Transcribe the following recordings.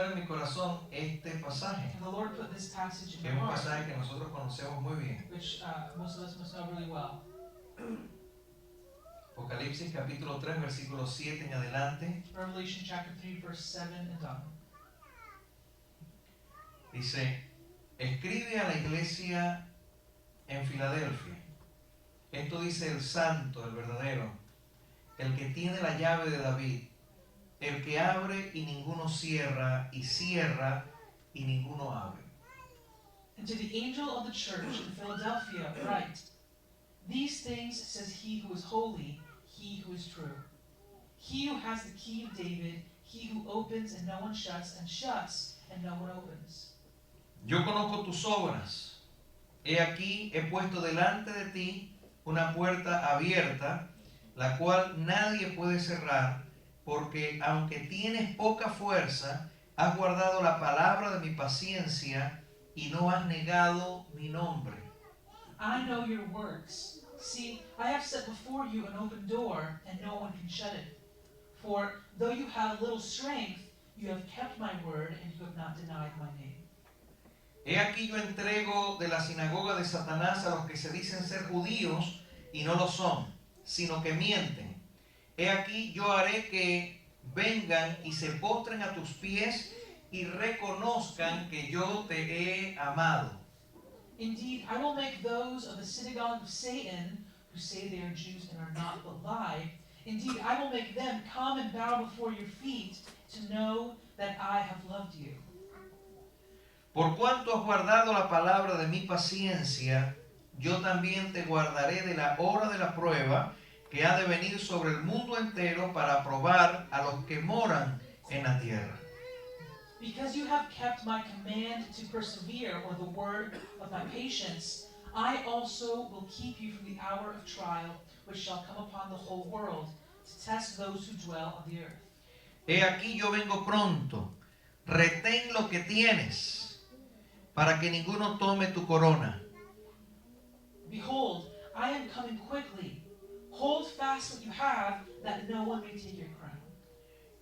entrar en mi corazón este pasaje, And the Lord put this passage in que my es un heart, pasaje que nosotros conocemos muy bien. which most of us must know really well. Apocalipsis capítulo 3, versículo 7 en adelante. Revelation chapter 3, verse 7 and on. Dice, escribe a la iglesia en Filadelfia. Esto dice el santo, el verdadero, el que tiene la llave de David, el que abre y ninguno cierra, y cierra y ninguno abre. And to the angel of the church in Philadelphia write, these things says he who is holy, he who is true. He who has the key of David, he who opens and no one shuts, and shuts and no one opens. Yo conozco tus obras. He aquí, he puesto delante de ti una puerta abierta, la cual nadie puede cerrar, porque aunque tienes poca fuerza, has guardado la palabra de mi paciencia y no has negado mi nombre. I know your works. See, I have set before you an open door, and no one can shut it. For though you have little strength, you have kept my word, and you have not denied my name. He aquí yo entrego de la sinagoga de Satanás a los que se dicen ser judíos y no lo son, sino que mienten. He aquí yo haré que vengan y se postren a tus pies y reconozcan que yo te he amado. Indeed, I will make those of the synagogue of Satan, who say they are Jews and are not but lie, indeed, I will make them come and bow before your feet to know that I have loved you. Por cuanto has guardado la palabra de mi paciencia, yo también te guardaré de la hora de la prueba que ha de venir sobre el mundo entero para probar a los que moran en la tierra. Because you have kept my command to persevere, or the word of my patience, I also will keep you from the hour of trial, which shall come upon the whole world, to test those who dwell on the earth. He aquí yo vengo pronto, retén lo que tienes, para que ninguno tome tu corona. Behold, I am coming quickly. Hold fast what you have, that no one may take your crown.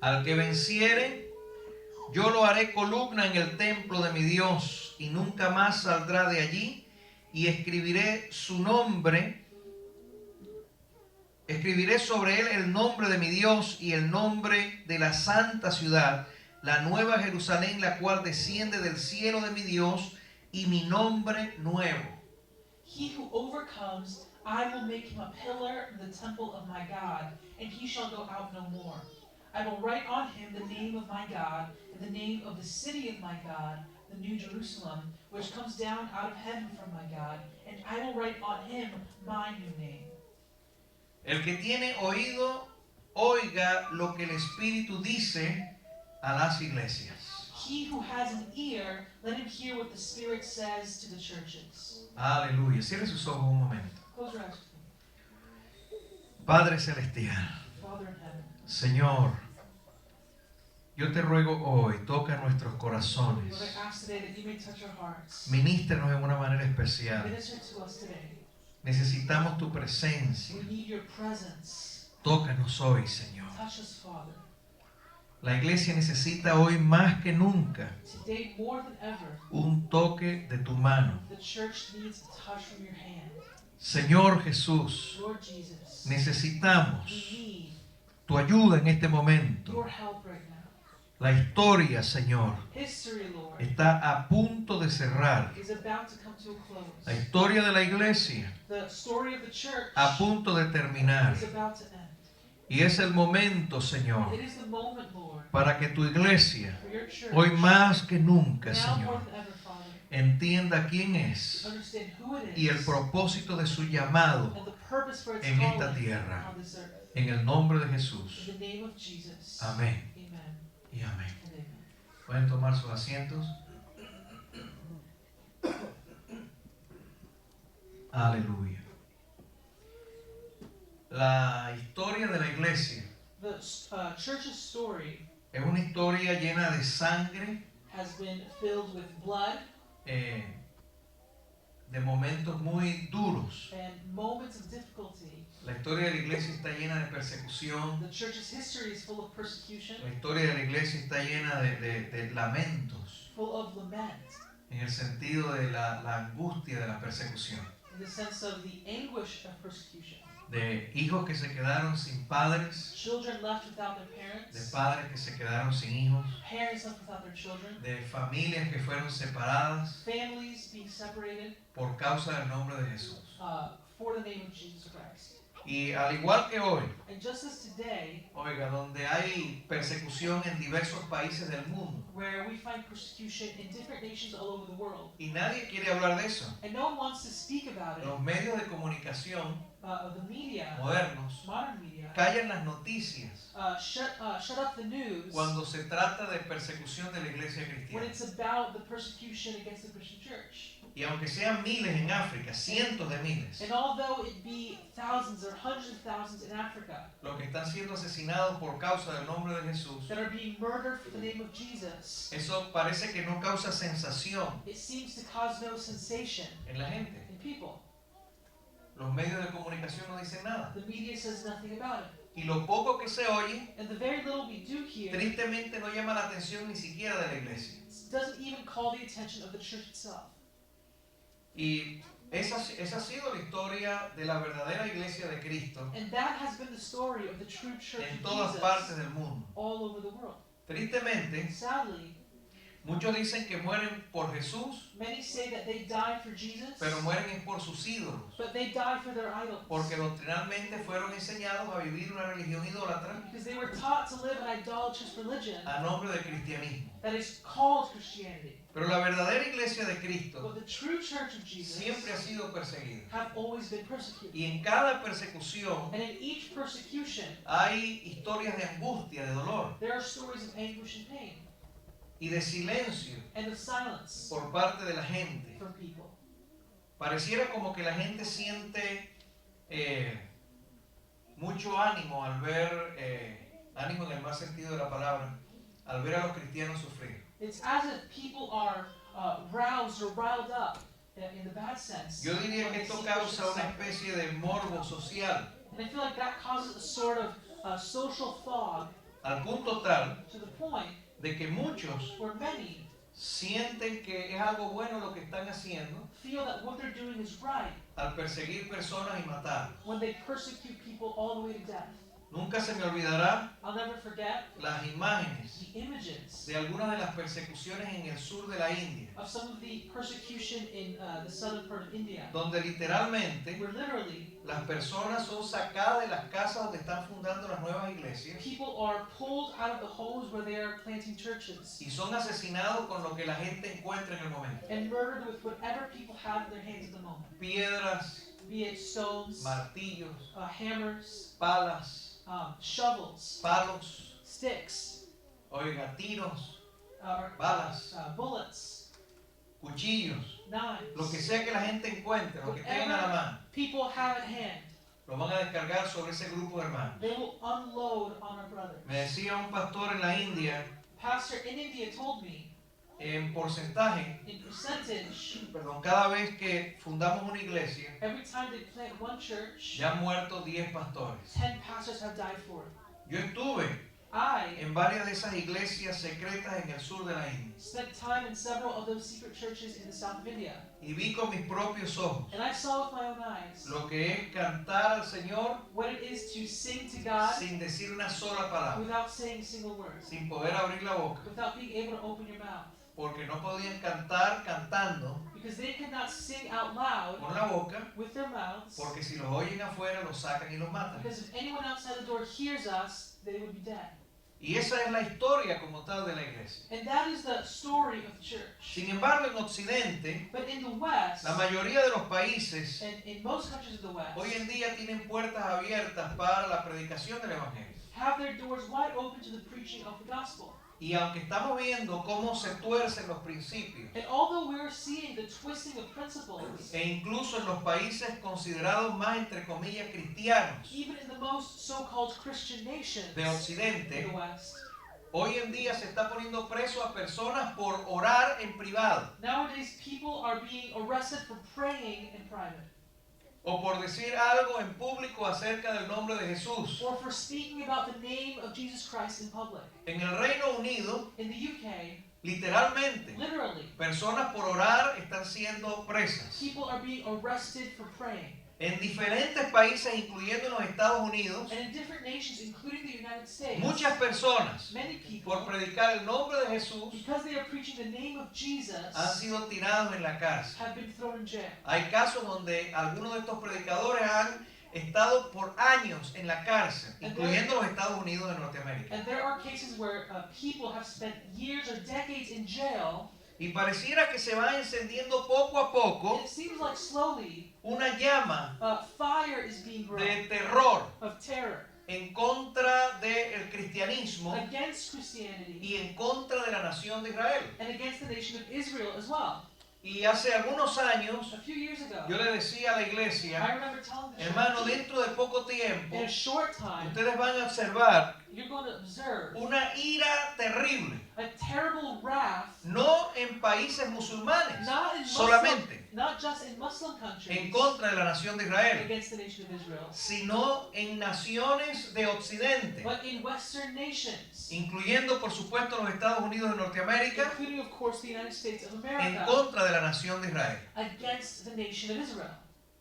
Al que venciere, yo lo haré columna en el templo de mi Dios, y nunca más saldrá de allí, y escribiré su nombre, escribiré sobre él el nombre de mi Dios y el nombre de la santa ciudad, la nueva Jerusalén, la cual desciende del cielo de mi Dios, y mi nombre nuevo. He who overcomes, I will make him a pillar in the temple of my God, and he shall go out no more. I will write on him the name of my God, and the name of the city of my God, the New Jerusalem, which comes down out of heaven from my God, and I will write on him my new name. El que tiene oído, oiga lo que el Espíritu dice a las iglesias. He who has an ear, let him hear what the Spirit says to the churches. Aleluya. Cierre sus ojos un momento. Close your eyes. Padre Celestial, Father in heaven, Señor, yo te ruego hoy, toca nuestros Lord, corazones. I ask today that you may touch our hearts. Ministrenos en una manera especial. Minister to us today. Necesitamos tu presencia. We need your presence. Tócanos hoy, Señor. Touch us, Father. La iglesia necesita hoy más que nunca Today, more than ever, un toque de tu mano. the church needs a touch from your hand. Señor Jesús, Lord Jesus, necesitamos we need tu ayuda en este momento. your help right now. La historia, Señor, History, Lord, está a punto de cerrar. is about to come to a La close. historia de la iglesia The story of the church a punto de terminar. is about to end. Y es el momento, Señor, It is the moment, Lord, para que tu iglesia, for your church, hoy más que nunca, now Señor, more than ever, Father, entienda quién es understand who it y el is propósito de su llamado and the purpose for its en esta calling tierra. on this earth. En el nombre de Jesús. In the name of Jesus. Amén Amen y amén. and amen. Pueden tomar sus asientos. Aleluya. La historia de la iglesia The church's story es una historia llena de sangre, has been filled with blood de momentos muy duros. and moments of difficulty. La historia de la iglesia está llena de persecución. The church's history is full of persecution, La historia de la iglesia está llena de lamentos, full of lament, en el sentido de la angustia de la persecución. in the sense of the anguish of persecution. De hijos que se quedaron sin padres, Children left without their de parents, padres que se quedaron sin hijos, parents left without their children, de familias que fueron separadas families being separated por causa del nombre de Jesús. for the name of Jesus Christ. Y al igual que hoy, And just as today, oiga, donde hay persecución en diversos países del mundo, where we find persecution in different nations all over the world, y nadie quiere hablar de eso, and no one wants to speak about it, los medios de comunicación of the media, modernos modern media, callan las noticias shut up the news cuando se trata de persecución de la iglesia when cristiana. it's about the persecution against the Christian church. Y aunque sean miles en África, cientos de miles, And although it be thousands or hundreds of thousands in Africa los que están siendo asesinados por causa del nombre de Jesús, that are being murdered for the name of Jesus, eso parece que no causa sensación it seems to cause no sensation en la gente. in people. Los medios de comunicación no dicen nada. The media says nothing about it. Y lo poco que se oye, And the very little we do hear tristemente no llama la atención ni siquiera de la iglesia. doesn't even call the attention of the church itself. Y esa ha sido la historia de la verdadera iglesia de Cristo And that has been the story of the true church en of todas Jesus partes del mundo. all over the world. Tristemente, Sadly, muchos dicen que mueren por Jesús, many say that they died for Jesus, pero mueren es por sus ídolos, but they died for their idols. porque doctrinalmente fueron enseñados a vivir una religión idólatra Because they were taught to live an idolatrous religion a nombre de cristianismo. that is called Christianity. Pero la verdadera iglesia de Cristo But the true church of Jesus siempre ha sido perseguida. have always been persecuted. Y en cada persecución And in each persecution, hay historias de angustia, de dolor there are stories of anguish and pain y de silencio and of silence por parte de la gente. from people. Pareciera como que la gente siente mucho ánimo al ver, ánimo en el más sentido de la palabra, al ver a los cristianos sufrir. It's as if people are roused or riled up in the bad sense. Yo diría when que they esto see causa una Christians especie de morbo social, suffer. And I feel like that causes a sort of social fog al punto tal to the point de que muchos where many sienten que es algo bueno lo que están haciendo feel that what they're doing is right al perseguir personas y matar. when they persecute people all the way to death. Nunca se me olvidará I'll never forget las imágenes the images de algunas de las persecuciones en el sur de la India, of some of the persecution in the southern part of India, donde literalmente where literally las personas son sacadas de las casas donde están fundando las nuevas iglesias people are pulled out of the homes where they are planting churches y son asesinados con lo que la gente encuentra en el momento. and murdered with whatever people have in their hands at the moment, Piedras, be it stones, martillos, hammers, palas, shovels, palos, sticks, oiga, tiros, or balas, bullets, cuchillos, knives, lo que sea que la gente encuentre, lo que tengan a la mano, people have at hand, lo van a descargar sobre ese grupo de hermanos. they will unload on our brothers. Me decía un pastor en la India, Pastor in India told me, en porcentaje, in percentage, perdón, cada vez que fundamos una iglesia, every time they plant one church, ya han muerto 10 pastores. 10 pastors have died for it. Yo estuve I en varias de esas iglesias secretas en el sur de la India spent time in several of those secret churches in the south of India, y vi con mis propios ojos and I saw with my own eyes lo que es cantar al Señor what it is to sing to God sin decir una sola palabra, without saying a single word, sin poder abrir la boca, without being able to open your mouth, porque no podían cantar cantando because they could not sing out loud con la boca, with their mouths, porque si los oyen afuera los sacan y los matan. because if anyone outside the door hears us, they would be dead. Y esa es la historia como tal de la iglesia. And that is the story of the church. Sin embargo, en Occidente, But in the West, la mayoría de los países and in most countries of the West, hoy en día tienen puertas abiertas para la predicación del Evangelio. have their doors wide open to the preaching of the gospel. Y aunque estamos viendo cómo se tuercen los principios, And although we're seeing the twisting of principles, e incluso en los países considerados más, entre comillas, cristianos even in the most so-called Christian nations de in Occidente, the West, hoy en día se está poniendo preso a personas por orar en privado. nowadays people are being arrested for praying in private. o por decir algo en público acerca del nombre de Jesús. or for speaking about the name of Jesus Christ in public. En el Reino Unido, In the UK, literalmente, literally, personas por orar están siendo presas. people are being arrested for praying. En diferentes países, incluyendo los Estados Unidos, And in different nations, including the United States, muchas personas, many people, por predicar el nombre de Jesús, because they are preaching the name of Jesus, han sido tirados en la cárcel. have been thrown in jail. Hay casos donde algunos de estos predicadores han estado por años en la cárcel, incluyendo los Estados Unidos de Norteamérica. And there are cases where people have spent years or decades in jail, Y pareciera que se va encendiendo poco a poco and it seems like slowly una llama fire is being grown de terror of terror en contra del cristianismo against Christianity y en contra de la nación de Israel. and against the nation of Israel as well. Y hace algunos años A few years ago, yo le decía a la iglesia, I remember telling the hermano, church, dentro de poco tiempo in a short time, ustedes van a observar you're going to observe una ira terrible, a terrible wrath, no en países musulmanes not in Muslim, solamente, not just in Muslim countries en contra de la nación de Israel, against the nation of Israel, sino en naciones de Occidente, but in Western nations, incluyendo por supuesto los Estados Unidos de Norteamérica, including of course the United States of en America, contra de la nación de Israel. against the nation of Israel.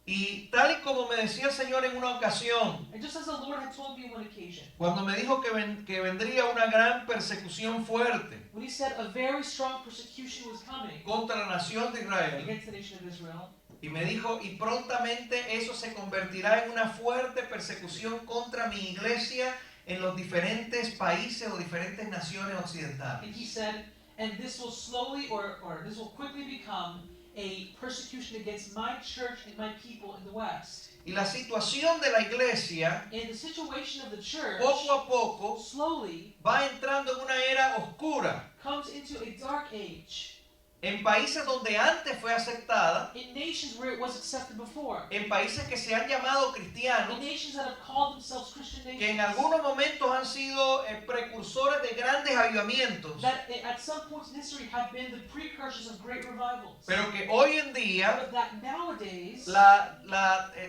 Y tal y como me decía el Señor en una ocasión, And just as the Lord had told me on one occasion, cuando me dijo que vendría una gran persecución fuerte when he said a very strong persecution was coming contra la nación de Israel, against the nation of Israel, y me dijo, y prontamente eso se convertirá en una fuerte persecución contra mi iglesia en los diferentes países o diferentes naciones and occidentales. he said, and this will slowly or this will quickly become a persecution against my church and my people in the West. Y la situación de la iglesia, And the situation of the church poco a poco, slowly va entrando en una era oscura. comes into a dark age En países donde antes fue aceptada, in nations where it was accepted before, en países que se han llamado in cristianos, nations that have called themselves Christian que en nations, algunos momentos han sido precursores de grandes avivamientos, that at some points in history have been the precursors of great revivals. pero que hoy en día But that nowadays, la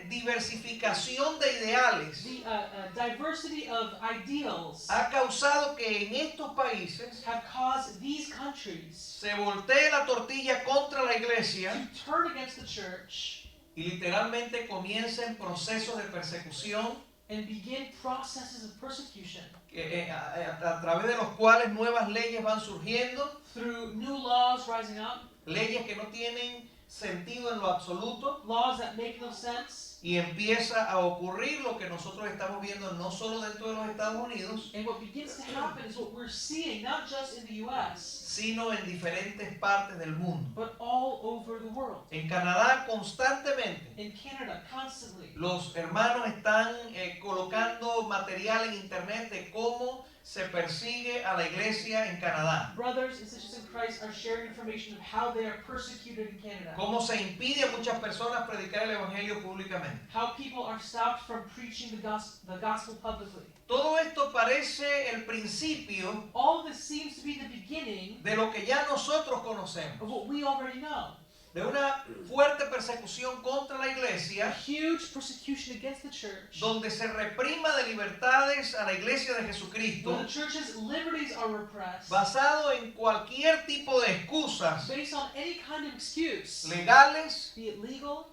diversificación de ideales the diversity of ideals ha causado que en estos países have caused these countries se voltee la tortilla contra la iglesia to turn against the church y literalmente comiencen procesos de persecución and begin processes of persecution a través de los cuales nuevas leyes van surgiendo, through new laws rising up, leyes que no tienen sentido en lo absoluto, laws that make no sense. y empieza a ocurrir lo que nosotros estamos viendo no solo dentro de los Estados Unidos, And what begins to happen is what we're seeing, not just in the U.S., sino en diferentes partes del mundo. but all over the world. En Canadá constantemente In Canada, constantly, los hermanos están colocando material en internet de cómo se persigue a la iglesia en Canadá, brothers and sisters in Christ are sharing information of how they are persecuted in Canada, cómo se impide a muchas personas predicar el evangelio públicamente. how people are stopped from preaching the gospel publicly. Todo esto parece el principio All of this seems to be the beginning de lo que ya nosotros of conocemos, what we already know. de una fuerte persecución contra la A iglesia, huge persecution against the church, donde se reprima de libertades a la iglesia de where Jesucristo, the church's liberties are repressed, basado en cualquier tipo de excusas based on any kind of excuse, legales, be it legal,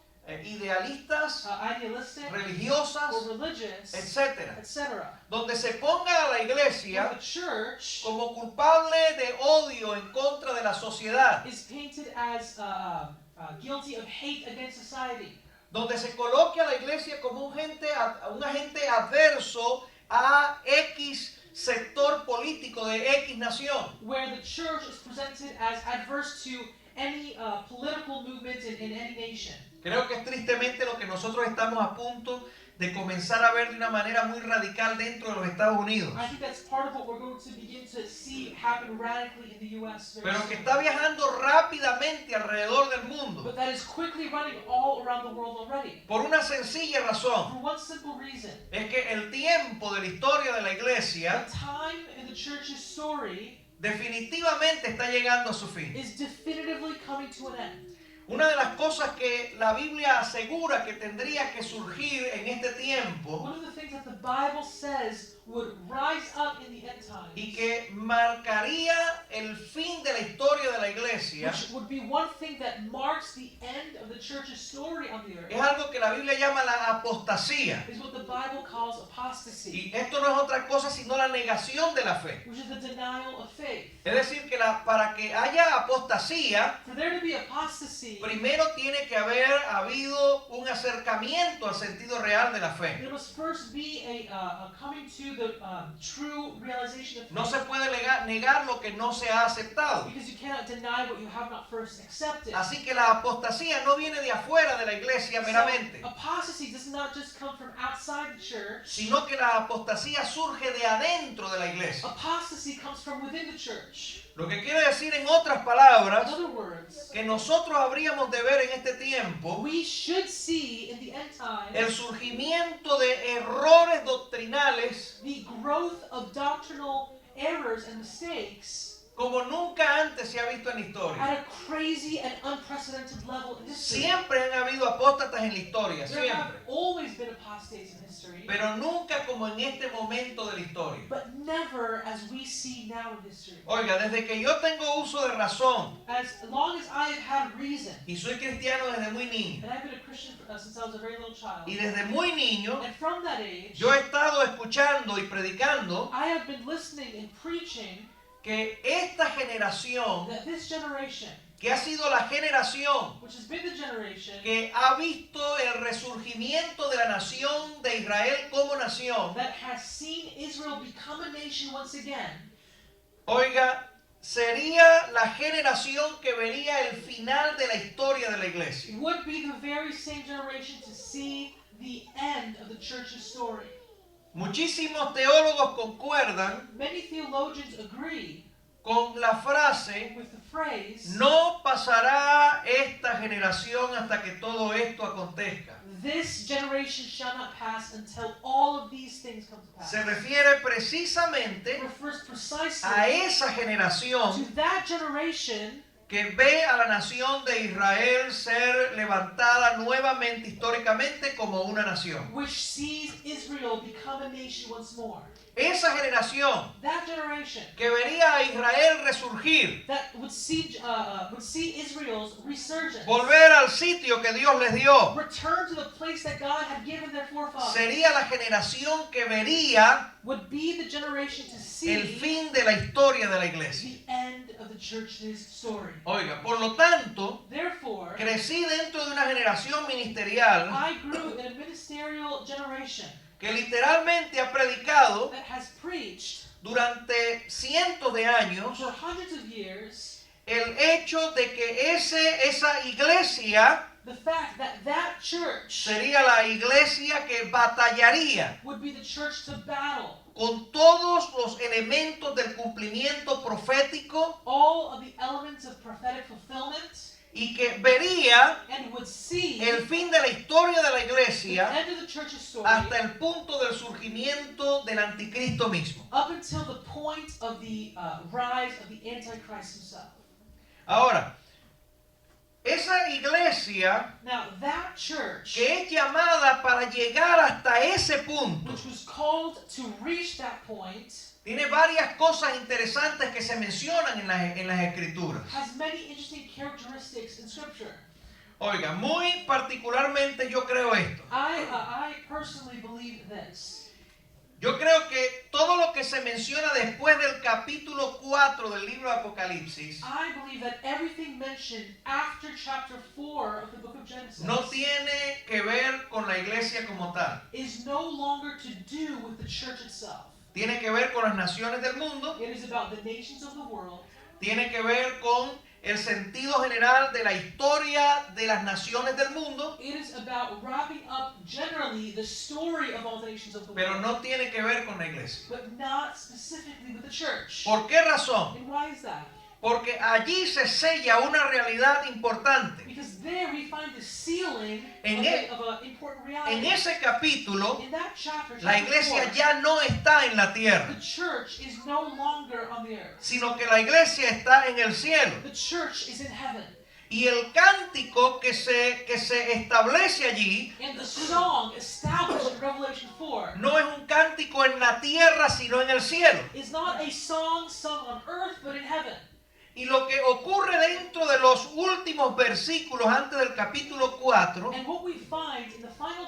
idealistas, idealistic, religiosas, or religious, etcétera, etc. donde se ponga a la Where iglesia the church como culpable de odio en contra de la sociedad, is painted as guilty of hate against society, donde se coloque a la iglesia como un agente adverso a X sector político de X nación. where the church is presented as adverse to any political movement in any nation. Creo que es tristemente lo que nosotros estamos a punto de comenzar a ver de una manera muy radical dentro de los Estados Unidos, I think that's part of what we're going to begin to see happen radically in the U.S. very pero que soon. está viajando rápidamente alrededor del mundo But that is quickly running all around the world already. por una sencilla razón. For one simple reason. Es que el tiempo de la historia de la iglesia The time in the church's story definitivamente está llegando a su fin. is definitively coming to an end. Una de las cosas que la Biblia asegura que tendría que surgir en este tiempo One of the things that the Bible says would rise up in the end times, y que marcaría el fin de la historia de la iglesia, which would be one thing that marks the end of the church's story on the earth, es algo que la Biblia llama la apostasía. is what the Bible calls apostasy, Y esto no es otra cosa sino la negación de la fe. which is the denial of faith. Es decir, que para que haya apostasía, For there to be apostasy, primero tiene que haber habido un acercamiento al sentido real de la fe. there must first be a coming to the true realization of No faith, se puede negar lo que no se ha aceptado. because you cannot deny what you have not first accepted. Así que la apostasía no viene de afuera de la iglesia meramente, So, apostasy does not just come from outside the church. sino que la apostasía surge de adentro de la iglesia. Apostasy comes from within the church. Lo que quiere decir, en otras palabras, In other words, que nosotros habríamos de ver en este tiempo we should see in the end el times surgimiento de errores doctrinales the growth of doctrinal errors and mistakes como nunca antes se ha visto en la historia. at a crazy and unprecedented level in history. Siempre han habido apóstatas en la historia, There have siempre. always been apostates in history, Pero nunca como en este momento de la historia. but never as we see now in history. Oiga, desde que yo tengo uso de razón As long as I have had reason, y soy cristiano desde muy niño, and I've been a Christian since I was a very little child, y desde muy niño and from that age, yo he estado escuchando y predicando I have been listening and preaching que esta generación, that this generation, que ha sido la generación which has been the generation que ha visto el resurgimiento de la nación de Israel como nación, that has seen Israel become a nation once again, oiga, sería la generación que vería el final de la historia de la iglesia. would be the very same generation to see the end of the church's story. Muchísimos teólogos concuerdan Many theologians agree con la frase: with the phrase, no pasará esta generación hasta que todo esto acontezca. this generation shall not pass until all of these things come to pass. Se refiere precisamente It refers precisely a esa to generación that generation que ve a la nación de Israel ser levantada nuevamente históricamente como una nación. which sees Israel become a nation once more. Esa generación That generation que vería a Israel resurgir, that would see Israel's resurgence, volver al sitio que Dios les dio, return to the place that God had given their forefathers, sería la generación que vería would be the generation to see el fin de la historia de la iglesia. the end of the church's story. Oiga, por lo tanto, Therefore, crecí dentro de una generación ministerial I grew in a ministerial generation que literalmente ha predicado that has preached durante cientos de años for hundreds of years el hecho de que esa iglesia the fact that that church sería la iglesia que batallaría would be the church to battle con todos los elementos del cumplimiento profético all of the elements of prophetic fulfillment y que vería and would see el fin de la historia de la the iglesia end of the church's story hasta el punto del surgimiento del anticristo mismo. up until the point of the rise of the Antichrist himself. Ahora, esa iglesia Now that church, que es llamada para llegar hasta ese punto, which was called to reach that point, tiene varias cosas interesantes que se mencionan en las escrituras. has many interesting characteristics in Scripture. Oiga, muy particularmente yo creo esto. I personally believe this. Yo creo que todo lo que se menciona después del capítulo 4 del libro de Apocalipsis I believe that everything mentioned after chapter 4 of the book of Genesis no tiene que ver con la iglesia como tal. is no longer to do with the church itself. Tiene que ver con las naciones del mundo, It is about the nations of the world. tiene que ver con el sentido general de la historia de las naciones del mundo, It is about wrapping up generally the story of all the nations of the pero world, no tiene que ver con la iglesia. but not specifically with the church. ¿Por qué razón? And why is that? Porque allí se sella una realidad importante. Because there we find the sealing En of an important reality. En ese capítulo, In that chapter, la chapter iglesia 4, ya no está en la tierra, the church is no longer on the earth. sino que la iglesia está en el cielo. The church is in heaven. Y el cántico que se establece allí And the song established in Revelation 4 no es un cántico en la tierra, sino en el cielo. is not a song sung on earth, but in heaven. Y lo que ocurre dentro de los últimos versículos antes del capítulo 4 And what we find in the final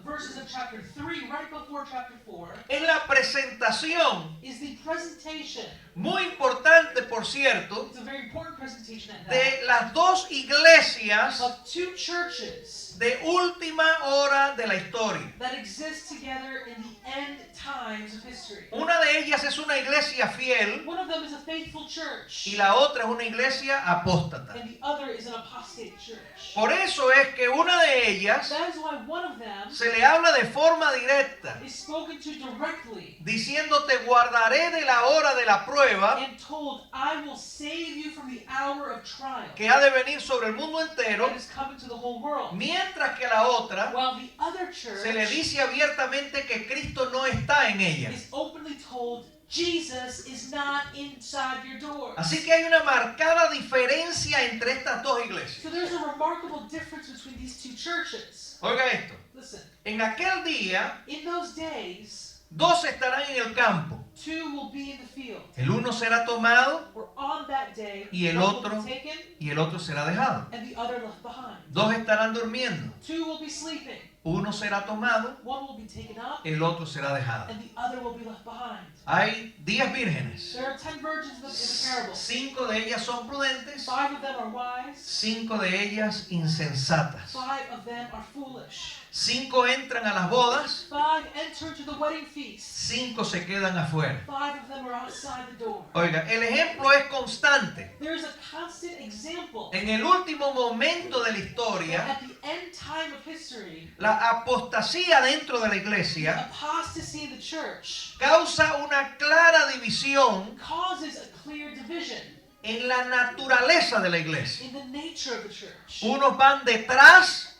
verses of chapter 3, right before chapter 4, es la presentación, is the presentation. muy importante por cierto, It's a very important presentation at that. de las dos iglesias Of two churches de última hora de la historia. that exist together in the end times of history. Una de ellas es una iglesia fiel One of them is a faithful church, y la otra es una iglesia apóstata. and the other is an apostate church. Por eso es que una de ellas That is why one of them se le habla de forma directa, is spoken to directly diciendo te guardaré de la hora de la prueba and told, I will save you from the hour of trial que ha de venir sobre el mundo entero, that is coming to the whole world. mientras que a la otra While the other church se le dice abiertamente que Cristo no está en ella. is openly told, Jesus is not inside your doors. Así que hay una marcada diferencia entre estas dos iglesias. So there's a remarkable difference between these two churches. Oiga esto, Listen, en aquel día in those days, dos estarán en el campo. two will be in the field. El uno será tomado Or on that day, y el one otro will be taken y el otro será dejado. and the other left behind. Dos estarán durmiendo. Two will be sleeping. Uno será tomado, One will be taken up el otro será dejado. and the other will be left behind. Hay 10 vírgenes. There are 10 virgins in the parable. 5 de ellas son prudentes, 5 of them are wise. 5 de ellas insensatas. 5 of them are foolish. 5 entran a las bodas, 5 enter to the wedding feast. 5 se quedan afuera. 5 of them are outside the door. Oiga, el ejemplo es constante. There is a constant example. En el último momento de la historia, At the end time of history, la apostasía dentro de la the iglesia apostasy in the church causa una clara división causes a clear division en la naturaleza de la iglesia. in the nature of the church. Unos van detrás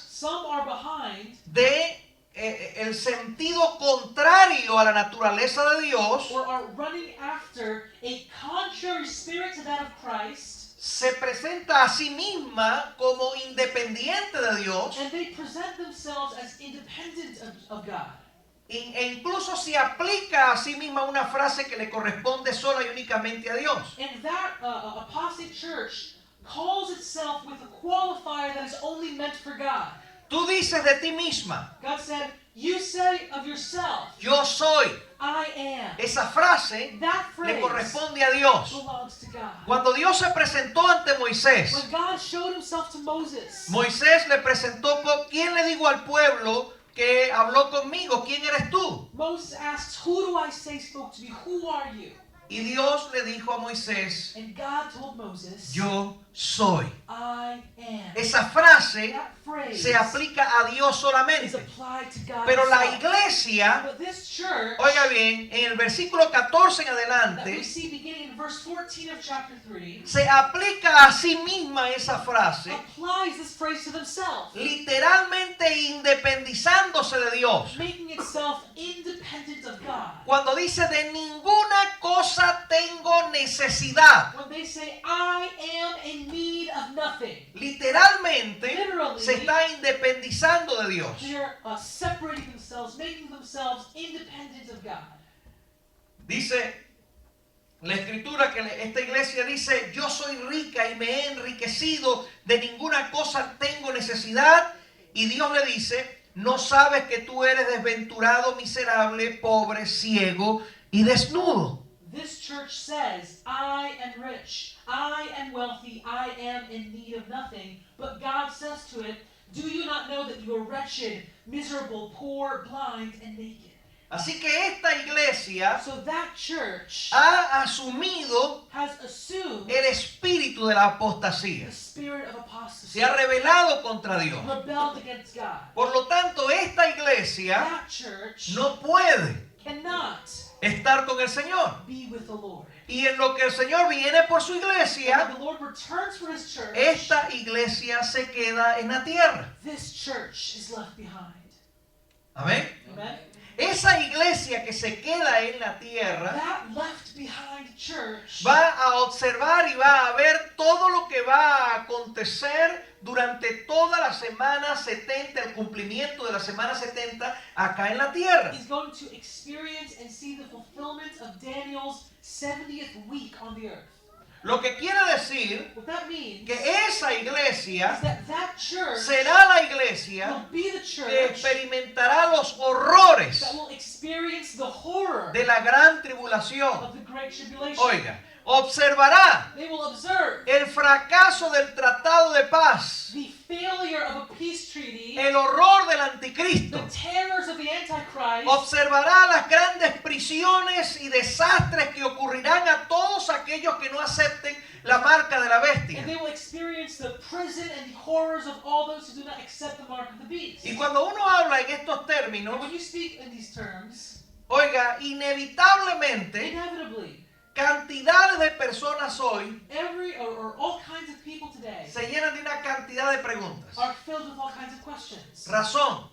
Some are behind de el sentido contrario a la naturaleza de Dios. or are running after a contrary spirit to that of Christ, Se presenta a sí misma como independiente de Dios and they present themselves as independent of God. e incluso se aplica a sí misma una frase que le corresponde sola y únicamente a Dios. And that apostate church calls itself with a qualifier that is only meant for God. Tú dices de ti misma, God said, you say of yourself, yo soy. I am. Esa frase That le phrase corresponde a Dios. belongs to God. Cuando Dios se presentó ante Moisés, When God showed himself to Moses, Moisés le presentó, ¿quién le digo al pueblo que habló conmigo? ¿Quién eres tú? Moses asks, who do I say spoke to me? Who are you? Y Dios le dijo a Moisés, And God told Moses, yo soy. I am. Esa frase That phrase se aplica a Dios is solamente. applied to God Pero la himself. iglesia, But this church oiga bien, en el versículo 14 en that we adelante, see beginning in verse 14 of chapter 3 se aplica a sí misma esa frase, applies this phrase to themselves, literalmente independizándose de Dios. making itself independent of God. Cuando dice de ninguna cosa tengo necesidad, When they say, I am in need of nothing, literalmente Literally, se está independizando de Dios. they are separating themselves, making themselves independent of God. Dice la escritura que esta iglesia dice, yo soy rica y me he enriquecido, de ninguna cosa tengo necesidad. Y Dios le dice, no sabes que tú eres desventurado, miserable, pobre, ciego y desnudo. This church says, I am rich, I am wealthy, I am in need of nothing. But God says to it, do you not know that you are wretched, miserable, poor, blind, and naked? Así que esta iglesia So that church ha asumido has assumed el espíritu de la apostasía. the spirit of apostasy, Se ha rebelado contra Dios. rebelled against God. Por lo tanto, esta iglesia That church no puede cannot estar con el Señor. be with the Lord. Y en lo que el Señor viene por su And iglesia, when the Lord returns for his church, esta iglesia se queda en la tierra. this church is left behind. Amén. Amen? esa iglesia que se queda en la tierra that left behind church va a observar y va a ver todo lo que va a acontecer durante toda la semana 70, el cumplimiento de la semana 70 acá en la tierra. is going to experience and see the fulfillment of Daniel's 70th week on the earth. Lo que quiere decir What that means que esa iglesia is that church será la iglesia will be the que church experimentará los horrores that will experience the horror de la gran tribulación. of the Great Tribulation. Oiga, observará They will observe el fracaso del tratado de paz, the failure of a peace treaty, el horror del the anticristo. terrors of the Antichrist, Observará las grandes prisiones y desastres que ocurrirán a todos aquellos que no acepten la marca de la bestia. and they will experience the prison and the horrors of all those who do not accept the mark of the beast. Y cuando uno habla en estos And términos, when you speak in these terms, oiga, inevitablemente inevitably, cantidades de personas hoy every or all kinds of people today se llenan de una cantidad de preguntas. are filled with all kinds of questions. Razón.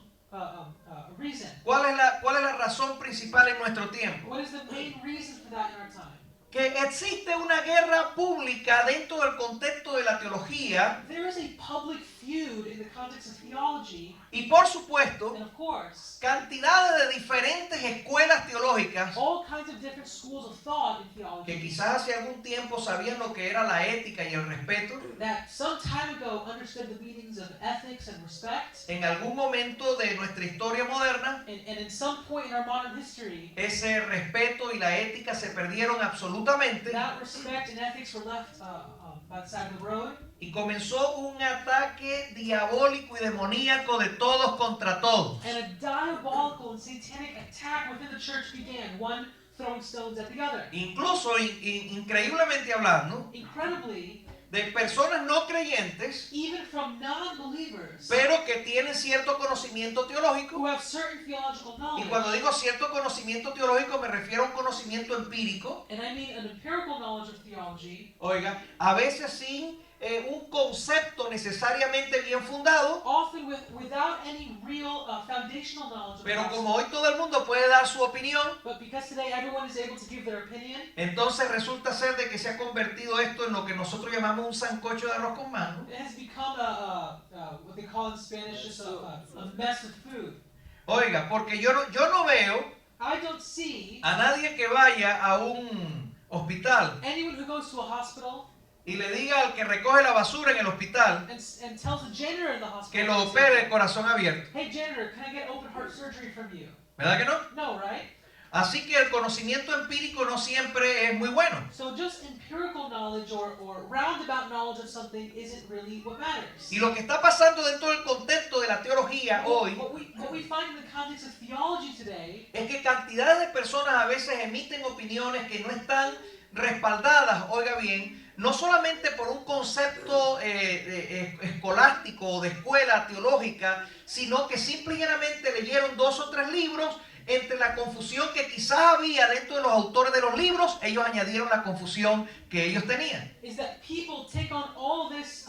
Reason. ¿Cuál es la razón principal en nuestro tiempo? What is the main reason for that in our time? Que existe una guerra pública dentro del contexto de la teología There is a public feud in the context of theology, y por supuesto and of course, cantidades de diferentes escuelas teológicas all kinds of different schools of thought in que theology quizás hace algún tiempo sabían lo que era la ética y el respeto. that some time ago understood the meanings of ethics and respect, En algún momento de nuestra historia moderna, and in some point in our modern history, ese respeto y la ética se perdieron absolutamente that respect and ethics were left by the side of the road, y comenzó un ataque diabólico y demoníaco de todos contra todos. and a diabolical and satanic attack within the church began, one throwing stones at the other. Incluso, increíblemente hablando, Incredibly, de personas no creyentes, even from non-believers pero que tienen cierto conocimiento teológico. who have certain theological Y knowledge, cuando digo cierto conocimiento teológico me refiero a un conocimiento empírico. and I mean an empirical knowledge of theology, Oiga, a veces sin un concepto necesariamente bien fundado, often without any real foundational knowledge of the pero gospel. como hoy todo el mundo puede dar su opinión, But because today everyone is able to give their opinion, entonces resulta ser de que se ha convertido esto en lo que nosotros llamamos un sancocho de arroz con mango. it has become what they call in Spanish just a mess of food. Oiga, porque yo no veo I don't see a nadie que vaya a un hospital anyone who goes to a hospital y le diga al que recoge la basura en el hospital and tells the janitor in the que hospital, lo opere el corazón abierto. hey janitor, can I get open heart surgery from you? ¿Verdad que no? No, right? Así que el conocimiento empírico no siempre es muy bueno. So just empirical knowledge or roundabout knowledge of something isn't really what matters. Y lo que está pasando dentro del contexto de la teología hoy What we find in the context of theology today es que cantidades de personas a veces emiten opiniones que no están respaldadas, oiga bien, no solamente por un concepto escolástico o de escuela teológica, sino que simplemente leyeron 2 o 3 libros. Entre la confusión que quizás había dentro de los autores de los libros, ellos añadieron la confusión que ellos tenían. is that people take on all this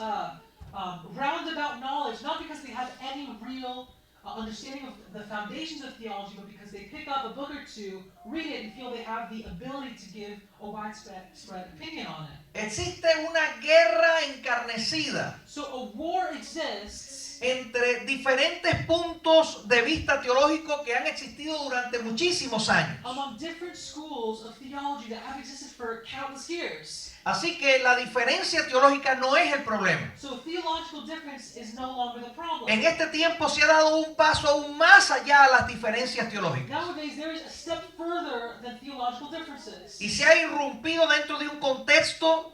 roundabout knowledge, not because they have any real understanding of the foundations of theology, but because they pick up a book or two, read it, and feel they have the ability to give a widespread opinion on it. Existe una guerra encarnecida So a war exists entre diferentes puntos de vista teológicos que han existido durante muchísimos años. among different schools of theology that have existed for countless years. Así que la diferencia teológica no es el problema. So theological difference is no longer the problem. En este tiempo se ha dado un paso aún más allá a las diferencias teológicas. Nowadays there is a step further than theological differences. Y se ha irrumpido dentro de un contexto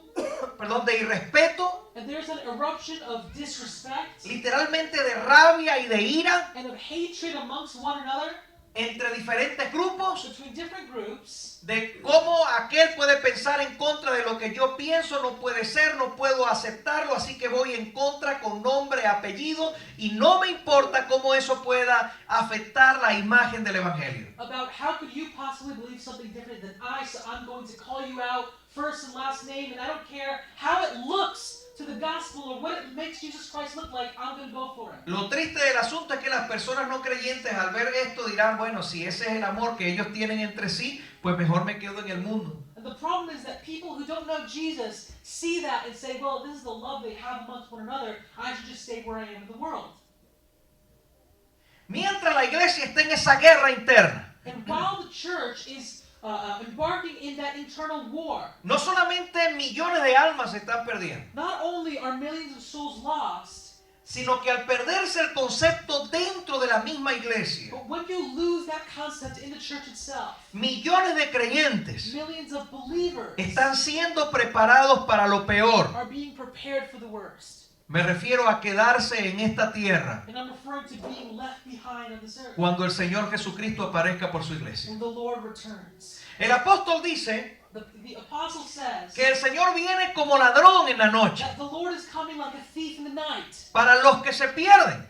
de irrespeto, And there's an eruption of disrespect literalmente de rabia y de ira and of hatred amongst one another entre diferentes grupos, between different groups, de cómo aquel puede pensar en contra de lo que yo pienso, no puede ser, no puedo aceptarlo, así que voy en contra con nombre, apellido, y no me importa cómo eso pueda afectar la imagen del Evangelio. about how could you possibly believe something different than I, so I'm going to call you out first and last name, and I don't care how it looks to the gospel or what it makes Jesus Christ look like, I'm going to go for it. Lo triste del asunto es que las personas no creyentes al ver esto dirán, bueno, si ese es el amor que ellos tienen entre sí, pues mejor me quedo en el mundo. And the problem is that people who don't know Jesus see that and say, well, this is the love they have amongst one another. I should just stay where I am in the world. Mientras la iglesia está en esa guerra interna, And while the church is embarking in that internal war, no solamente millones de almas se están perdiendo, not only are millions of souls lost, sino que al perderse el concepto dentro de la misma iglesia, but when you lose that concept in the church itself, millones de creyentes millions of believers están siendo preparados para lo peor. are being prepared for the worst. Me refiero a quedarse en esta tierra And I'm referring to being left behind on this earth cuando el Señor Jesucristo aparezca por su iglesia. when the Lord returns. El apóstol dice The apostle says que el Señor viene como ladrón en la noche that the Lord is coming like a thief in the night para los que se pierden,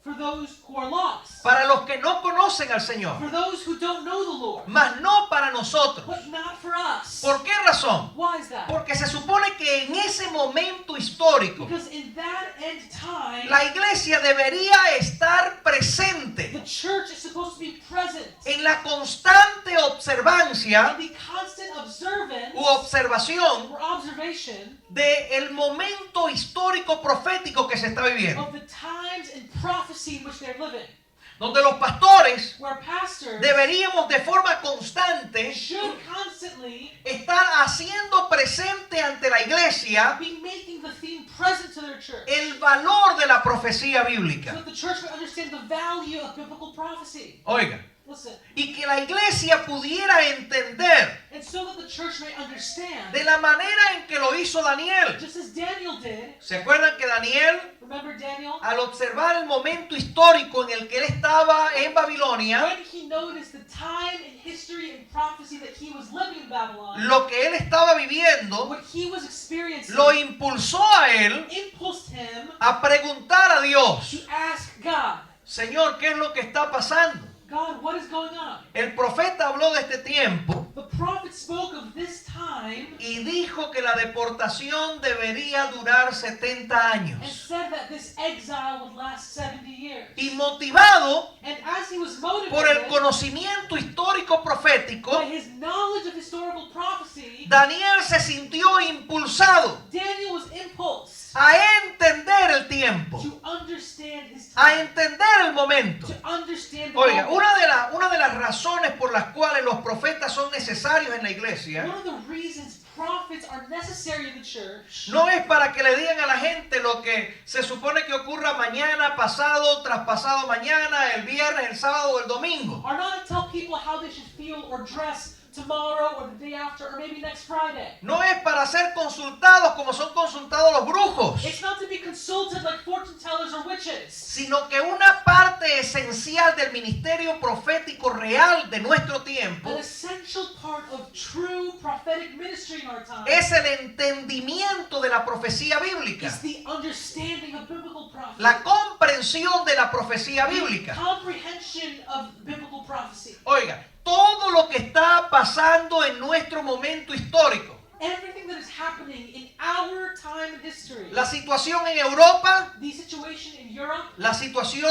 for those who are lost, para los que no conocen al Señor, for those who don't know the Lord, mas no para nosotros. but not for us. ¿Por qué razón? Why is that? Porque se supone que en ese momento histórico Because in that end time, la iglesia debería estar presente the church is supposed to be present en la constante observancia in the constant observance u observación or observation del momento histórico profético que se está viviendo, of the times and prophecy in which they're living, donde los pastores where pastors deberíamos de forma constante should constantly estar haciendo presente ante la iglesia be making the theme present to their church, el valor de la profecía so bíblica. that the church would understand the value of biblical prophecy. Oiga, Listen, y que la iglesia pudiera entender and so that the church may understand, de la manera en que lo hizo Daniel. just as Daniel did. ¿Se acuerdan que Daniel, Remember Daniel? al observar el momento histórico en el que él estaba en Babilonia, When he noticed the time in history and prophecy that he was living in Babylon, lo que él estaba viviendo what he was experiencing, lo impulsó a él impulsed him a preguntar a Dios, to ask God, Señor, ¿qué es lo que está pasando? God, what is going on? El profeta habló de este tiempo The prophet spoke of this time y dijo que la deportación debería durar 70 and años. said that this exile would last 70 years. Y motivado And as he was por el motivated conocimiento histórico profético, by his knowledge of historical prophecy, Daniel se sintió impulsado Daniel was impulsed a entender el tiempo, to understand his a time, entender el momento. to understand the Oiga, moment. una de las razones por las cuales los profetas son necesarios en la iglesia One of the reasons prophets are necessary in the church no es para que le digan a la gente lo que se supone que ocurra mañana, pasado, traspasado mañana, el viernes, el sábado o el domingo. are not to tell people how they should feel or dress tomorrow or the day after or maybe next Friday. No es para ser consultados como son consultados los brujos, It's not to be consulted like fortune tellers or witches, sino que una parte esencial del ministerio profético real de nuestro tiempo an essential part of true prophetic ministry in our time es el entendimiento de la profecía bíblica, is the understanding of biblical prophecy, la comprensión de la profecía the bíblica. comprehension of biblical prophecy. Oiga, todo lo que está pasando en nuestro momento histórico, Everything that is happening in our time in history, la situación en Europa, the situation in Europe, la situación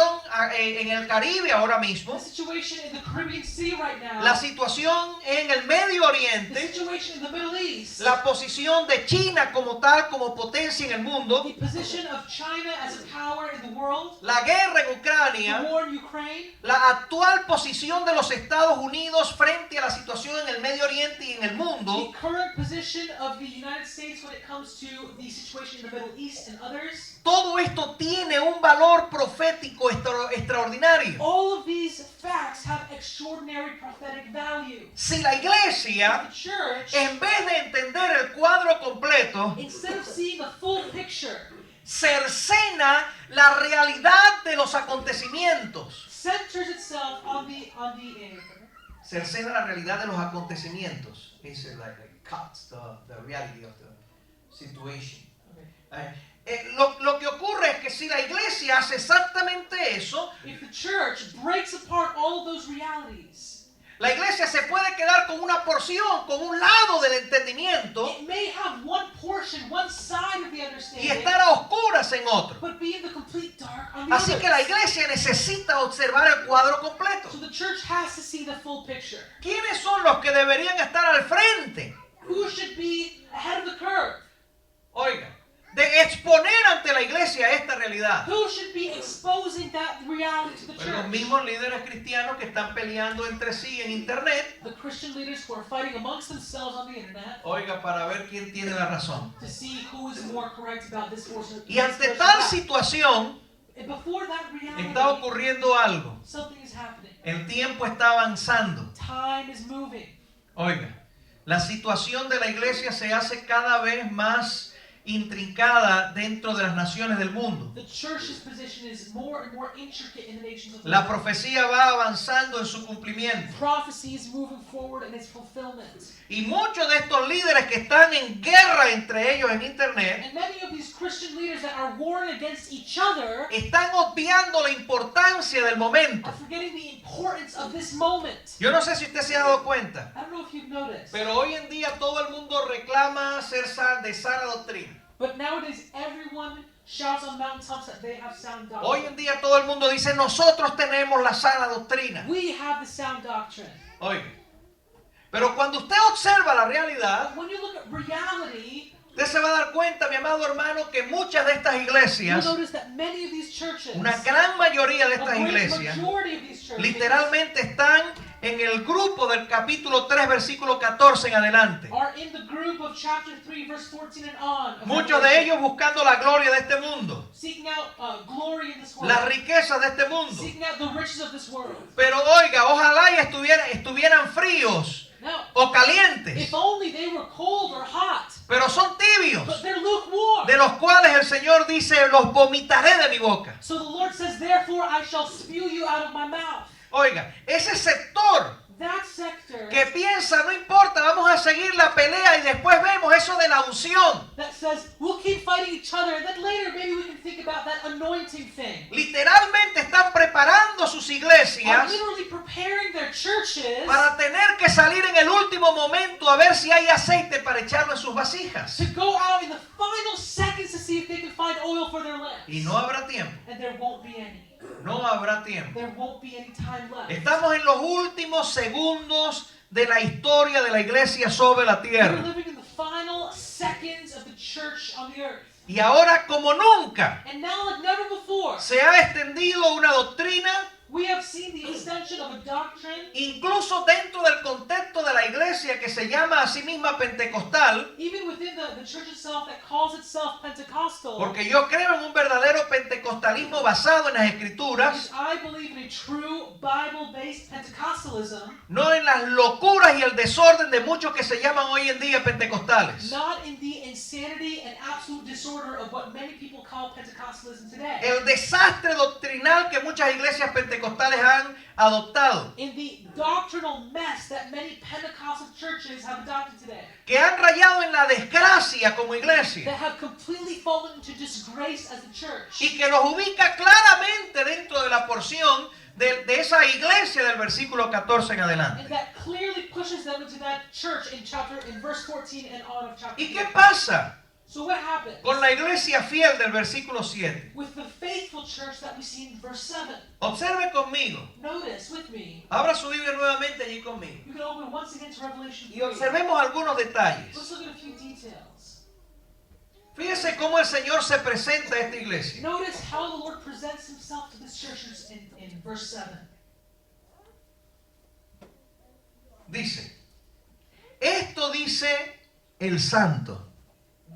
en el Caribe ahora mismo, the situation in the Caribbean Sea right now, la situación en el Medio the Oriente, situation in the Middle East, la posición de China como tal, como potencia en el mundo, the position of China as a power in the world, la guerra en the Ucrania, war in Ukraine, la actual posición de los Estados Unidos frente a la situación en el Medio Oriente y en el mundo, the current position of the United States when it comes to the situation in the Middle East and others. todo esto tiene un valor profético extraordinario. All of these facts have extraordinary prophetic value. Si la iglesia, The church, en vez de entender el cuadro completo, instead of seeing the full picture, cercena la realidad de los acontecimientos. centers itself on the Cercena la realidad de los acontecimientos. It's like cuts the reality of the situation. Lo que ocurre es que si la iglesia hace exactamente eso, if the church breaks apart all of those realities, La iglesia se puede quedar con una porción, con un lado del entendimiento It may have one portion, one side of the y understanding, estar a oscuras en otro. but be in the complete dark on the Así que la others. iglesia necesita observar el cuadro completo. So the church has to see the full picture. ¿Quiénes son los que deberían estar al frente? Who should be ahead of the curve? Oiga, de exponer ante la iglesia esta realidad. Who should be exposing that reality to the Pues los church? mismos líderes cristianos que están peleando entre sí en internet, The Christian leaders who are fighting amongst themselves on the internet oiga, para ver quién tiene la razón. to see who is more correct about this portion. Y ante tal situación And before that reality, está ocurriendo algo. something is happening. El tiempo está avanzando. Time is moving. Oiga, la situación de la iglesia se hace cada vez más intrincada dentro de las naciones del mundo. The church's position is more and more intricate in the nations of the La world. profecía va avanzando en su cumplimiento. Prophecy is moving forward in its fulfillment. Y muchos de estos líderes que están en guerra entre ellos en internet And many of these Christian leaders that are warring against each other están obviando la importancia del momento. are forgetting the importance of this moment. Yo no sé si usted se ha dado cuenta, I don't know if you've noticed, pero hoy en día todo el mundo reclama ser de sana doctrina. but nowadays everyone shouts on mountaintops that they have sound Hoy doctrine. en día todo el mundo dice, nosotros tenemos la sana doctrina. We have the sound doctrine. Oiga, pero cuando usted observa la realidad, But when you look at reality, usted se va a dar cuenta, mi amado hermano, que muchas de estas you'll iglesias, notice that many of these churches, una gran mayoría de a estas great iglesias, majority of these churches, literalmente están en el grupo del capítulo 3, versículo 14 en adelante. are in the group of chapter 3, verse 14 and on. of Muchos de Revelation, ellos buscando la gloria de este mundo, seeking out glory in this world, las riquezas de este mundo. seeking out the riches of this world. Pero oiga, ojalá y estuvieran fríos Now, o calientes, if only they were cold or hot, pero son tibios, but they're lukewarm. de los cuales el Señor dice, los vomitaré de mi boca. So the Lord says, therefore I shall spew you out of my mouth. Oiga, ese sector That sector que piensa, no importa, vamos a seguir la pelea y después vemos eso de la unción. that says, we'll keep fighting each other, and then later maybe we can think about that anointing thing. Literalmente están preparando sus Are iglesias literally preparing their churches para tener que salir en el último momento a ver si hay aceite para echarlo en sus vasijas. to go out in the final seconds to see if they can find oil for their lamps. Y no habrá tiempo, And there won't be any. no habrá tiempo. There won't be any time left. Estamos en los últimos segundos de la historia de la iglesia sobre la We're tierra. living in the final seconds of the church on the earth. Y ahora como nunca And now like never before, se ha extendido una doctrina, we have seen the extension of a doctrine, incluso dentro del contexto de la iglesia que se llama a sí misma pentecostal, even within the church itself that calls itself Pentecostal. porque yo creo en un verdadero pentecostalismo basado en las escrituras, Because I believe in a true Bible-based Pentecostalism, no en las locuras y el desorden de muchos que se llaman hoy en día pentecostales. not in the insanity and absolute disorder of what many people call Pentecostalism today. El desastre doctrinal que muchas iglesias pentecostales han adoptado, In the doctrinal mess that many Pentecostal churches have adopted today, que han rayado en la desgracia como iglesia that have completely fallen into disgrace as a church, y que los ubica claramente dentro de la porción de esa iglesia del versículo 14 en adelante. and that clearly pushes them into that church in verse 14 and on of chapter ¿Y qué 3. pasa So what happens con la iglesia fiel del versículo 7? with the faithful church that we see in verse 7? Observe conmigo. Notice with me. Abra su Biblia nuevamente allí conmigo. You can open once again to Revelation Y 3. observemos algunos detalles. Let's look at a few details. Fíjese cómo el Señor se presenta a esta iglesia. Notice how the Lord presents himself to this church in verse 7. Dice, esto dice el santo.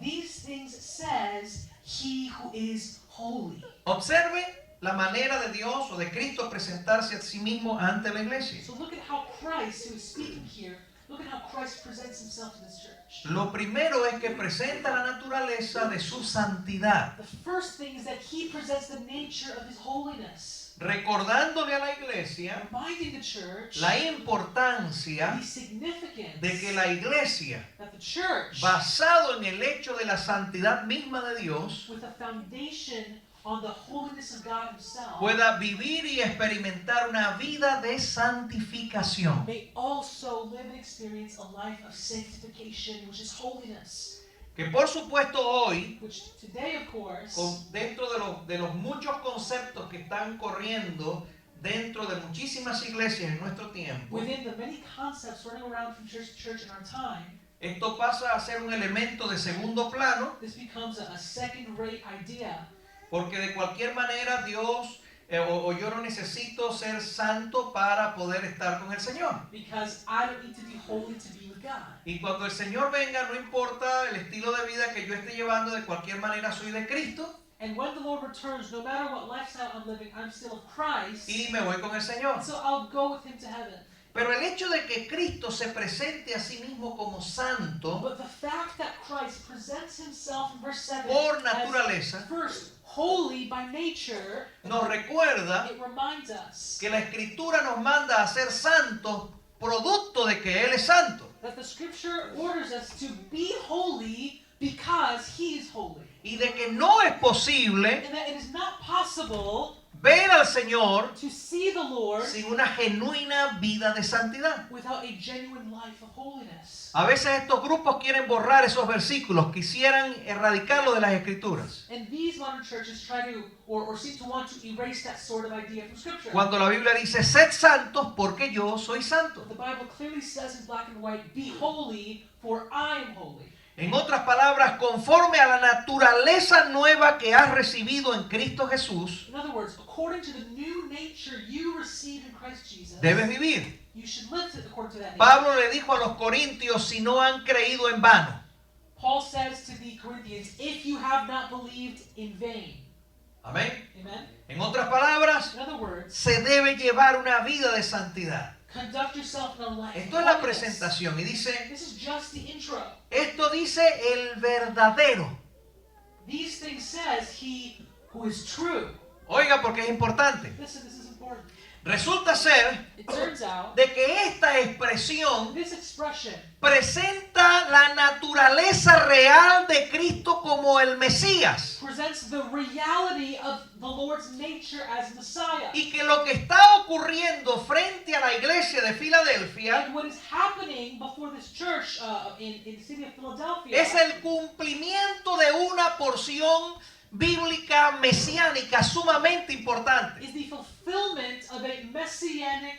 These things says he who is holy. Observe la manera de Dios o de Cristo presentarse a sí mismo ante la iglesia. So look at how Christ, who is speaking here, look at how Christ presents himself to this church. Lo primero es que presenta la naturaleza de su santidad, The first thing is that he presents the nature of his holiness, recordándole a la iglesia reminding the church la importancia the significance de que la iglesia, that the church, basado en el hecho de la santidad misma de Dios, with a foundation on the holiness of God himself, pueda vivir y experimentar una vida de santificación. may also live and experience a life of sanctification, which is holiness. Que por supuesto hoy, Which today, of course, dentro de los muchos conceptos que están corriendo dentro de muchísimas iglesias en nuestro tiempo, within the many concepts running around from church to church in our time, esto pasa a ser un elemento de segundo plano, this becomes a second-rate idea. porque de cualquier manera Dios o yo no necesito ser santo para poder estar con el Señor. Because I don't need to be holy to be with God. Y cuando el Señor venga, no importa el estilo de vida que yo esté llevando, de cualquier manera soy de Cristo And when the Lord returns, no matter what lifestyle I'm living, I'm still of Christ. y me voy con el Señor. So I'll go with him to heaven. Pero el hecho de que Cristo se presente a sí mismo como santo But the fact that Christ presents himself in verse 7 por as naturaleza first holy by nature, nos recuerda it reminds us que la Escritura nos manda a ser santos producto de que Él es santo. that the scripture orders us to be holy because he is holy. Y de que no es posible And that it is not possible ver al Señor to see the Lord sin una genuina vida de santidad. without a genuine life of holiness. A veces estos grupos quieren borrar esos versículos, quisieran erradicarlos de las Escrituras. And these modern churches try to, or seem to want to erase that sort of idea from scripture. Cuando la Biblia dice, sed santos porque yo soy santo. The Bible clearly says in black and white, be holy, for I am holy. En otras palabras, conforme a la naturaleza nueva que has recibido en Cristo Jesús, In other words, according to the new nature you received in Christ Jesus, debes vivir. you should live according to that nature. Pablo le dijo a los corintios, si no han creído en vano. Paul says to the Corinthians, if you have not believed in vain. Amén. Amen? En otras palabras, In other words, se debe llevar una vida de santidad. conduct yourself in a life. Esto es la of holiness. presentación y dice, This is just the intro. esto dice el verdadero. These things says he who is true. Oiga, porque es importante. Listen, this is important. Resulta ser It turns out de que esta expresión this expression presenta la naturaleza real de Cristo como el Mesías. presents the reality of the Lord's nature as Messiah. Y que lo que está ocurriendo frente a la iglesia de Filadelfia And what is happening before this church in the city of Philadelphia es el cumplimiento de una porción bíblica mesiánica sumamente importante. is the fulfillment of a messianic,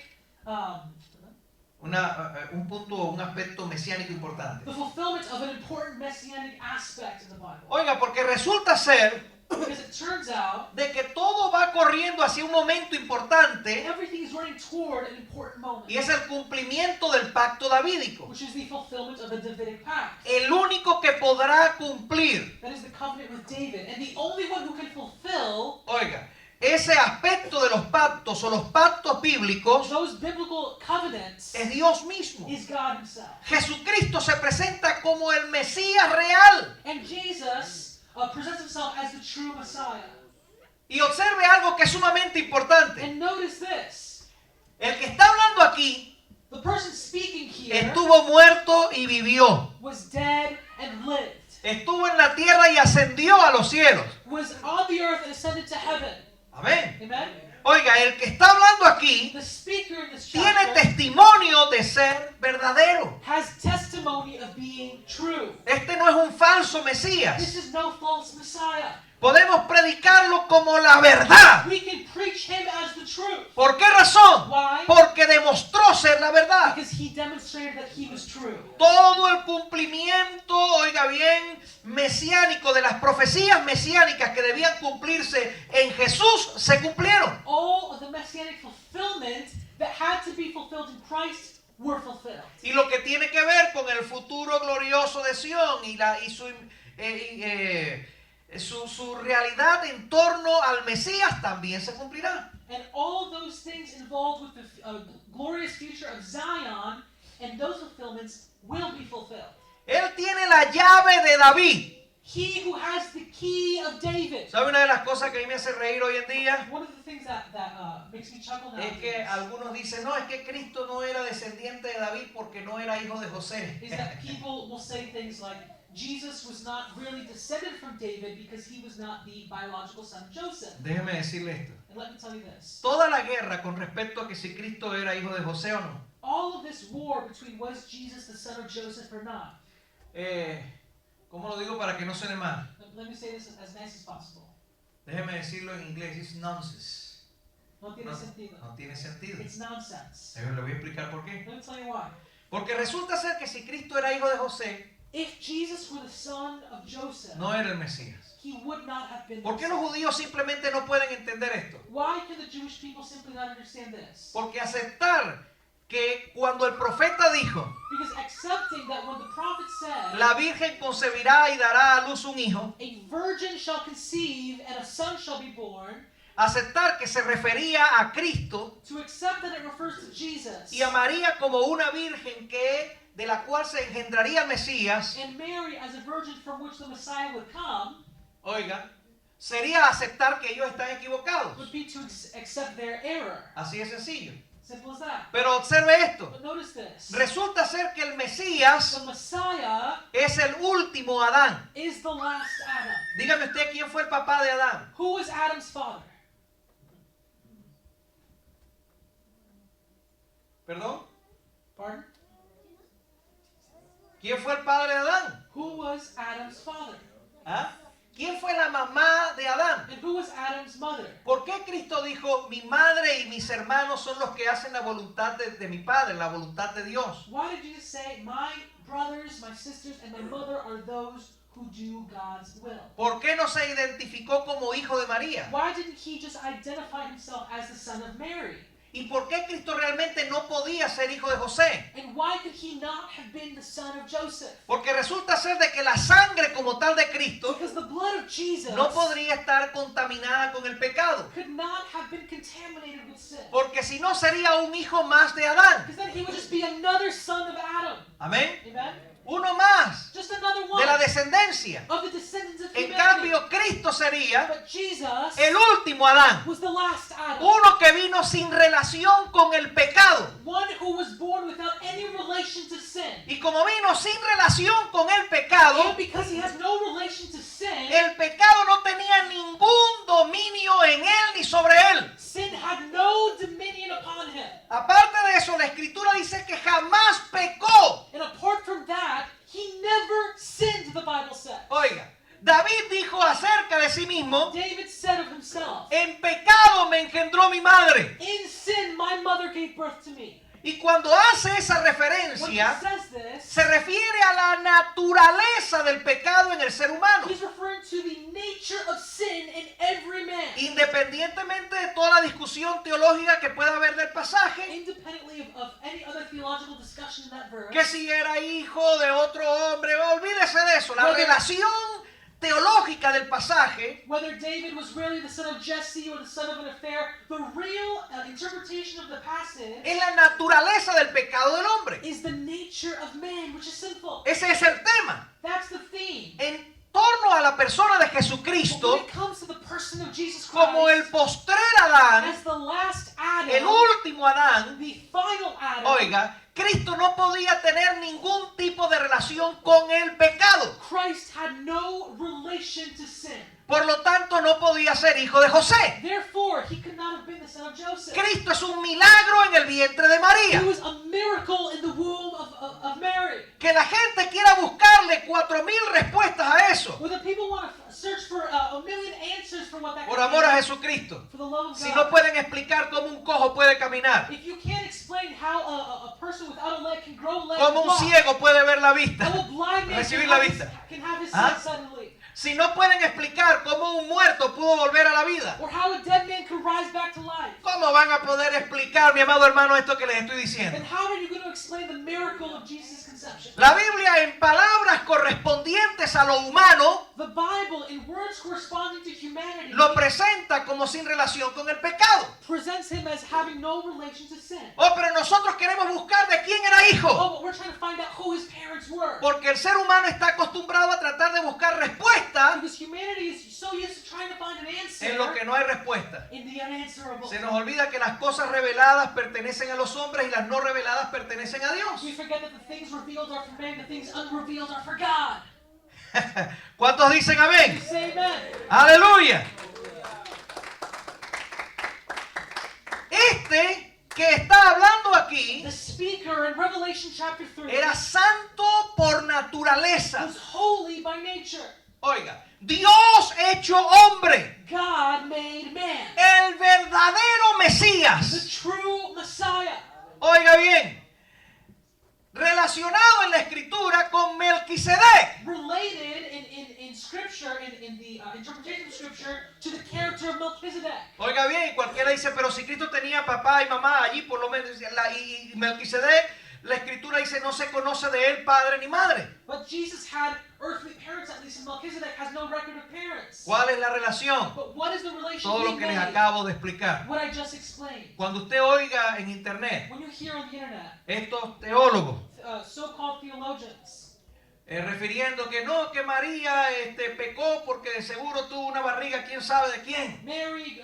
Un punto, un aspecto mesiánico importante. the fulfillment of an important messianic aspect in the Bible. Oiga, porque resulta ser Because it turns out de que todo va corriendo hacia un momento importante everything is running toward an important moment, y es el cumplimiento del pacto davídico. which is the fulfillment of the Davidic pact. El único que podrá cumplir, That is the covenant with David. And the only one who can fulfill oiga, ese aspecto de los pactos o los pactos bíblicos those biblical covenants es Dios mismo. is God himself. Jesucristo se presenta como el Mesías real. And Jesus presents himself as the true Messiah. Y observe algo que es sumamente importante. And notice this. El que está hablando aquí The person speaking here estuvo muerto y vivió. was dead and lived. Estuvo en la tierra y ascendió a los cielos. Was on the earth and ascended to heaven. Amén. Amen? Oiga, el que está hablando aquí The speaker in this tiene chapter testimonio de ser verdadero. has testimony of being true. Este no es un falso This Mesías. is no false Messiah. Podemos predicarlo como la verdad. We can preach him as the truth. ¿Por qué razón? Why? Porque demostró ser la verdad. Because he demonstrated that he was true. Todo el cumplimiento, oiga bien, mesiánico de las profecías mesiánicas que debían cumplirse en Jesús se cumplieron. All of the messianic fulfillment that had to be fulfilled in Christ were fulfilled. Y lo que tiene que ver con el futuro glorioso de Sión y su realidad en torno al Mesías también se cumplirá. And all those things involved with the glorious future of Zion, and those fulfillments will be fulfilled. Él tiene la llave de David. He who has the key of David. ¿Sabe una de las cosas que a mí me hace reír hoy en día? One of the things that makes me chuckle now Es que algunos dicen, no, es que Cristo no era descendiente de David porque no era hijo de José. is that people will say things like Jesus was not really descended from David because he was not the biological son of Joseph. Déjeme decirle esto. And let me tell you this. Toda la guerra con respecto a que si Cristo era hijo de José o no. All of this war between was Jesus the son of Joseph or not. ¿Cómo lo digo para que no suene mal? Let me say this as nice as possible. Déjeme decirlo en inglés. It's nonsense. No tiene sentido. No tiene sentido. It's nonsense. Le voy a explicar por qué. Let me tell you why. Porque resulta ser que si Cristo era hijo de José, If Jesus were the son of Joseph, no era el Mesías. he would not have been. ¿Por qué los judíos simplemente no pueden entender esto? Why can the Jewish people simply not understand this? Porque aceptar que cuando el profeta dijo, Because accepting that when the prophet said, la Virgen concebirá y dará a luz un hijo, a virgin shall conceive and a son shall be born, aceptar que se refería a Cristo to accept that it refers to Jesus, y a María como una virgen de la cual se engendraría el Mesías, and Mary as a virgin from which the Messiah would come, oiga, sería aceptar que ellos están equivocados. would be to accept their error. Así de sencillo. Simple as that. Pero observe esto. But notice this. Resulta ser que el Mesías The Messiah es el último Adán. is the last Adam. Dígame usted quién fue el papá de Adán. Who was Adam's father? ¿Perdón? Pardon? ¿Quién fue el padre de Adán? Who was Adam's father? ¿Ah? ¿Quién fue la mamá de Adán? And who was Adam's mother? ¿Por qué Cristo dijo, mi madre y mis hermanos son los que hacen la voluntad de mi Padre, la voluntad de Dios? Why did Jesus say, my brothers, my sisters, and my mother are those who do God's will? ¿Por qué no se identificó como hijo de María? Why didn't he just identify himself as the son of Mary? ¿Y por qué Cristo realmente no podía ser hijo de José? And why could he not have been the son of Joseph? Porque resulta ser de que la sangre como tal de Cristo Because the blood of Jesus no podría estar contaminada con el pecado. could not have been contaminated with sin. Porque si no sería un hijo más de Adán. Because then he would just be another son of Adam. Amén. Amen? Uno más Just another de one la descendencia. of the descendants of En humanity. cambio, Cristo sería But Jesus el último Adán. was the last Adam. Uno que vino sin relación con el pecado. One who was born without any relation to sin. Y como vino sin relación con el pecado, And because he has no relation to sin, el pecado no tenía ningún dominio en él ni sobre él. sin had no dominion upon him. Aparte de eso, la Escritura dice que jamás pecó. And apart from that, he never sinned, the Bible says. Oiga, David dijo acerca de sí mismo, David said of himself, en pecado me engendró mi madre. in sin my mother gave birth to me. Y cuando hace esa When he referencia, says this, se refiere a la naturaleza del pecado en el ser humano. he's referring to the nature of sin in every man. Independientemente de toda la discusión teológica que pueda haber del pasaje, Independently of any other theological discussion in that verse, que si era hijo de otro hombre, olvídese de eso. La relación teológica del pasaje whether David was really the son of Jesse or the son of an affair, the real interpretation of the passage es la naturaleza del pecado del hombre. is the nature of man, which is sinful. Ese es el tema. That's the theme. En torno a la persona de But Jesucristo, when it comes to the person of Jesus como el Christ, postrer Adán, as the last el Adam, último Adán, the final Adam, oiga, Cristo no podía tener ningún tipo de relación con el pecado. Christ had no relation to sin. Por lo tanto, no podía ser hijo de José. Therefore, he could not have been the son of Joseph. Cristo es un milagro en el vientre de María. He was a miracle in the womb of Mary. Que la gente quiera buscarle 4,000 respuestas a eso. Whether people want to search for a million answers for what that Por could amor a be, Jesucristo. for the love of Si God. no pueden explicar cómo un cojo puede caminar, If you can't explain how a person without a leg can grow legs, cómo un walk, ciego puede ver la vista, how a blind man recibir can la have, vista. can have his ¿Ah? sight suddenly, si no pueden explicar cómo un muerto pudo volver a la vida, or how a dead man can rise back to life, ¿cómo van a poder explicar, mi amado hermano, esto que les estoy diciendo? then how are you going to explain the miracle of Jesus' conception? La Biblia, en palabras correspondientes a lo humano, The Bible, in words corresponding to humanity, lo presenta como sin relación con el pecado. presents him as having no relation to sin. Oh, pero nosotros queremos buscar de quién era hijo. Oh, but we're trying to find out who his parents were. Porque el ser humano está acostumbrado a tratar de buscar respuesta Because humanity is so used to trying to find an answer en lo que no hay respuesta. in the unanswerable. Se nos olvida que las cosas reveladas pertenecen a los hombres y las no reveladas pertenecen a Dios. We forget that the things revealed are for men, the things unrevealed are for God. ¿Cuántos dicen amén? Say amen. Aleluya. Este que está hablando aquí The speaker in Revelation chapter 3 era santo por naturaleza. was holy by nature. Oiga, Dios hecho hombre, God made man, el verdadero the Mesías. true Messiah. Oiga bien, relacionado en la escritura con Melquisedec. Related in scripture, in the interpretation of scripture, to the character of Melchizedek. Oiga bien, cualquiera dice, pero si Cristo tenía papá y mamá allí, por lo menos, y Melquisedec, la escritura dice, no se conoce de él padre ni madre. But Jesus had earthly parents, at least, and Melchizedek has no record of parents. ¿Cuál es la relación? But what is the relation Todo lo being que les made? acabo de explicar. What I just explained. Cuando usted oiga en internet When you hear on the internet, estos teólogos so-called theologians, refiriendo que no, que María pecó porque de seguro tuvo una barriga, quién sabe de quién. Mary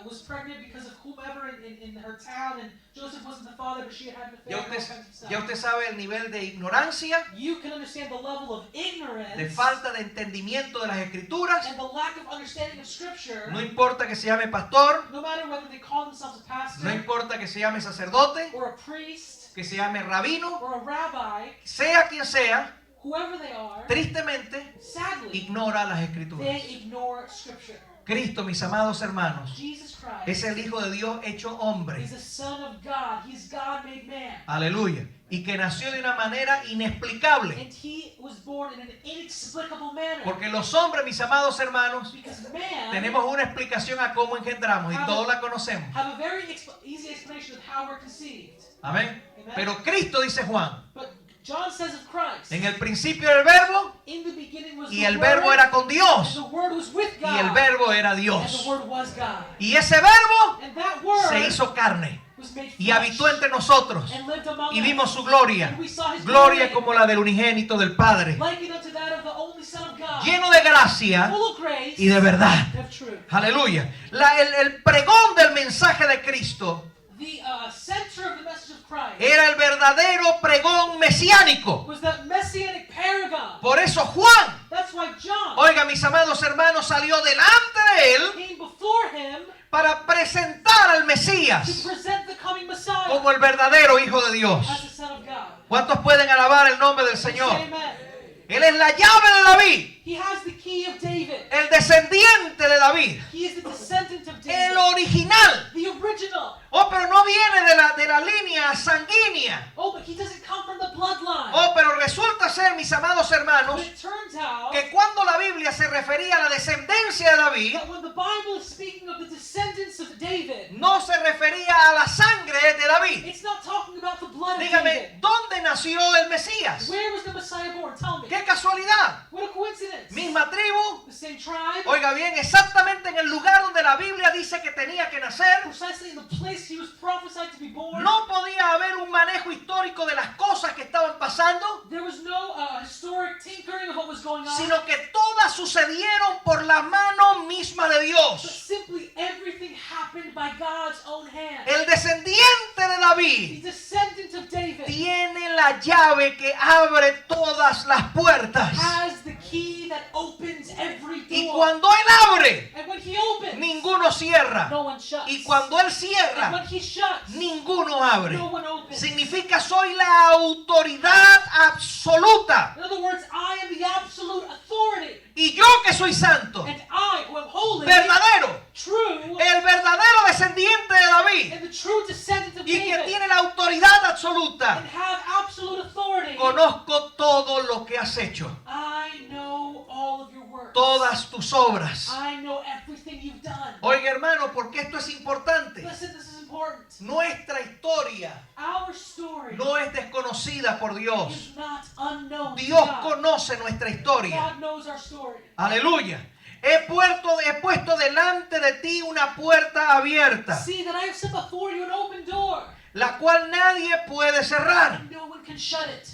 was pregnant because of whomever in her town, and Joseph wasn't the father, but she had an affair. Ya usted sabe el nivel de ignorancia, You can understand the level of ignorance de falta de entendimiento de las escrituras. and the lack of understanding of Scripture. No importa que se llame pastor, No matter whether they call themselves a pastor no importa que se llame sacerdote, or a priest que se llame rabino, or a rabbi, sea quien sea, whoever they are, tristemente sadly, ignora las escrituras. they ignore Scripture. Cristo, mis amados hermanos, Jesus Christ es el Hijo de Dios hecho hombre. is the Son of God. He's God made man. Aleluya. Y que nació de una manera inexplicable. And he was born in an inexplicable manner. Porque los hombres, mis amados hermanos, Because man tenemos una explicación a cómo engendramos y todos la conocemos. have a very easy explanation of how we're conceived. Amén. Pero Cristo, dice Juan, But John says of Christ, en el principio era el verbo in the beginning was y the el Word, verbo era con and Dios the Word was with God, y el verbo era and the Dios. Word was God. Y ese verbo And that Word se hizo carne was made y flesh habitó entre nosotros and lived among y us. vimos su gloria. And we saw his Gloria glory, como la del unigénito del Padre, likened unto that of the only Son of God, lleno de gracia full of grace y de verdad. and of truth. Aleluya. El pregón del mensaje de Cristo The center of the message of Christ era el verdadero pregón mesiánico. was that messianic paragon. Por eso Juan, That's why John oiga mis amados hermanos, salió delante de él came before him para presentar al to Mesías present the coming Messiah como el verdadero Hijo de Dios. as the Son of God. ¿Cuántos pueden alabar el nombre del Say Señor? amen. Él es la llave de David, He has the key of David. el descendiente de David, He is the descendant of el David. original. The original. Oh, pero no viene de la línea sanguínea. Oh, but he doesn't come from the bloodline. Oh, pero resulta ser, mis amados But hermanos, it turns out que cuando la Biblia se refería a la descendencia de David, that when the Bible is speaking of the descendants of David, no se refería a la sangre de David. it's not talking about the blood of Dígame, David. ¿dónde nació el Mesías? Where was the Messiah born? Tell me. ¡Qué casualidad! What a coincidence. Misma tribu, The same tribe. oiga bien, exactamente en el lugar donde la Biblia dice que tenía que nacer. Precisely in the place he was prophesied to be born. No podía haber un manejo histórico de las cosas que estaban pasando, There was no historic tinkering of what was going on. sino que todas sucedieron por la mano misma de But Dios. simply everything happened by God's own hand. El descendiente de The David descendant of David tiene la llave que abre todas las puertas. has the key that opens every Y door. cuando Él abre, And when he opens, ninguno cierra. no one shuts. Y cuando Él And cierra, when he shuts, ninguno abre. no one opens. Significa soy la autoridad absoluta. In other words, I am the absolute authority. Y yo que soy santo, And I, who am holy, verdadero, true, el verdadero descendiente de David, and the true descendant of y que David, tiene la autoridad absoluta, and have absolute authority, conozco todo lo que has hecho, I know all of your works. todas tus obras. I know everything you've done. Oiga hermano, porque esto es importante. Listen, this is important. Nuestra historia Our story no es desconocida por Dios. is not unknown to Dios God. conoce nuestra historia. God knows our story. Aleluya. He puesto delante de ti una puerta abierta, See that I have set before you an open door, la cual nadie puede cerrar. and no one can shut it.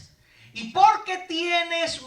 Y porque tienes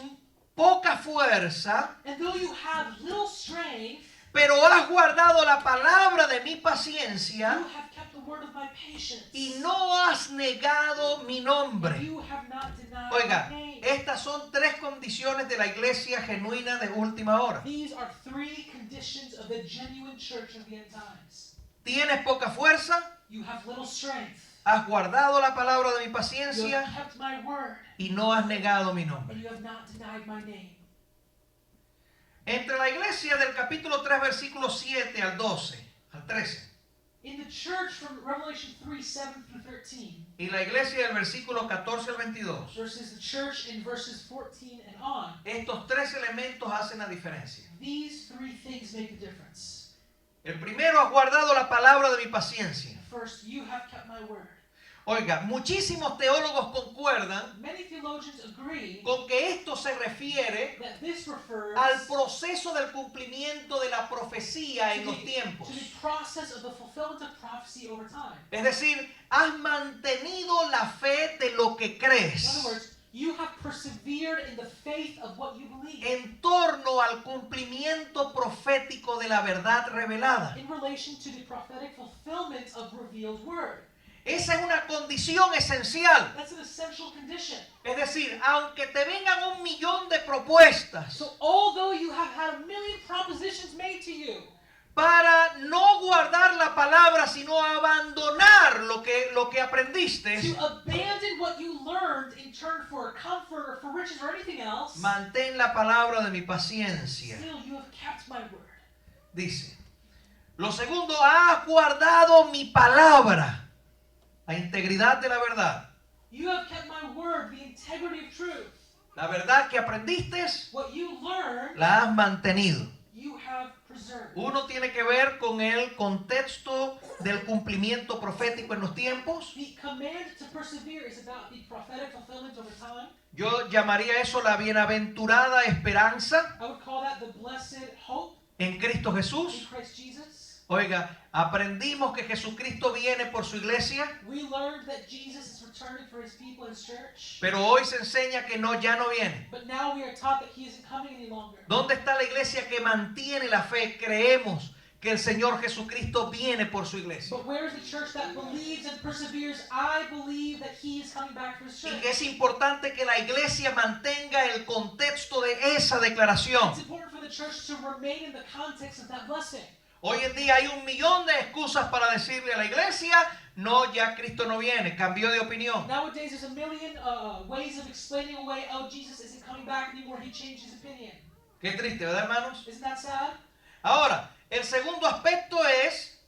poca fuerza, And though you have little strength, pero has guardado la palabra de mi You paciencia have kept the word of my patience. y no has negado mi nombre. You have not denied Oiga, my name. estas son tres condiciones de la iglesia genuina de última hora. These are three conditions of the genuine church of the end times. Tienes poca fuerza, You have little strength. has guardado la palabra de mi You paciencia have kept my word. y no has negado mi And nombre. you have not denied my name. Entre la iglesia del capítulo 3, versículos 7 al 12, al 13, In the church from Revelation 3, 7 through 13, y la iglesia del versículo 14 al 22, versus the church in verses 14 and on, estos tres elementos hacen la diferencia. these three things make a difference. El primero, has guardado la palabra de mi paciencia. First, you have kept my word. Oiga, muchísimos teólogos concuerdan Many theologians agree con que esto se refiere that this refers al proceso del cumplimiento de la profecía en los tiempos. to the process of the fulfillment of prophecy over time. Es decir, has mantenido la fe de lo que In other crees words, you have persevered in the faith of what you believe en torno al cumplimiento profético de la verdad revelada. in relation to the prophetic fulfillment of revealed word. Esa es una condición esencial. That's an essential condition. Es decir, aunque te vengan 1.000.000 de propuestas So although you have had a million propositions made to you para no guardar la palabra, sino abandonar lo que aprendiste, to abandon what you learned in turn for comfort or for riches or anything else, mantén la palabra de mi paciencia. still you have kept my word. Dice, lo segundo, has guardado mi palabra, la integridad de la verdad. You have kept my word, the integrity of truth. La verdad que aprendiste, What you learned, la has mantenido. you have preserved. Uno tiene que ver con el contexto del cumplimiento profético en los tiempos. The command to persevere is about the prophetic fulfillment over time. Yo llamaría eso la bienaventurada esperanza I would call that the blessed hope en Cristo in Jesús. Christ Jesus. Oiga, aprendimos que Jesucristo viene por su iglesia, We learned that Jesus is returning for his people, his church. pero hoy se enseña que no, ya no viene. But now we are taught that he isn't coming any longer. ¿Dónde está la iglesia que mantiene la fe? Creemos que el Señor Jesucristo viene por su iglesia. But where is the church that believes and perseveres? I believe that he is coming back for his Y church. que es importante que la iglesia mantenga el contexto de esa declaración. It's important for the church to remain in the context of that blessing. Hoy en día hay 1.000.000 de excusas para decirle a la iglesia, no, ya Cristo no viene, cambió de opinión. Nowadays, there's a million ways of explaining away, oh, Jesus isn't coming back anymore, he changed his opinion. Qué triste, ¿verdad, hermanos? Isn't that sad? Ahora, el segundo aspecto es,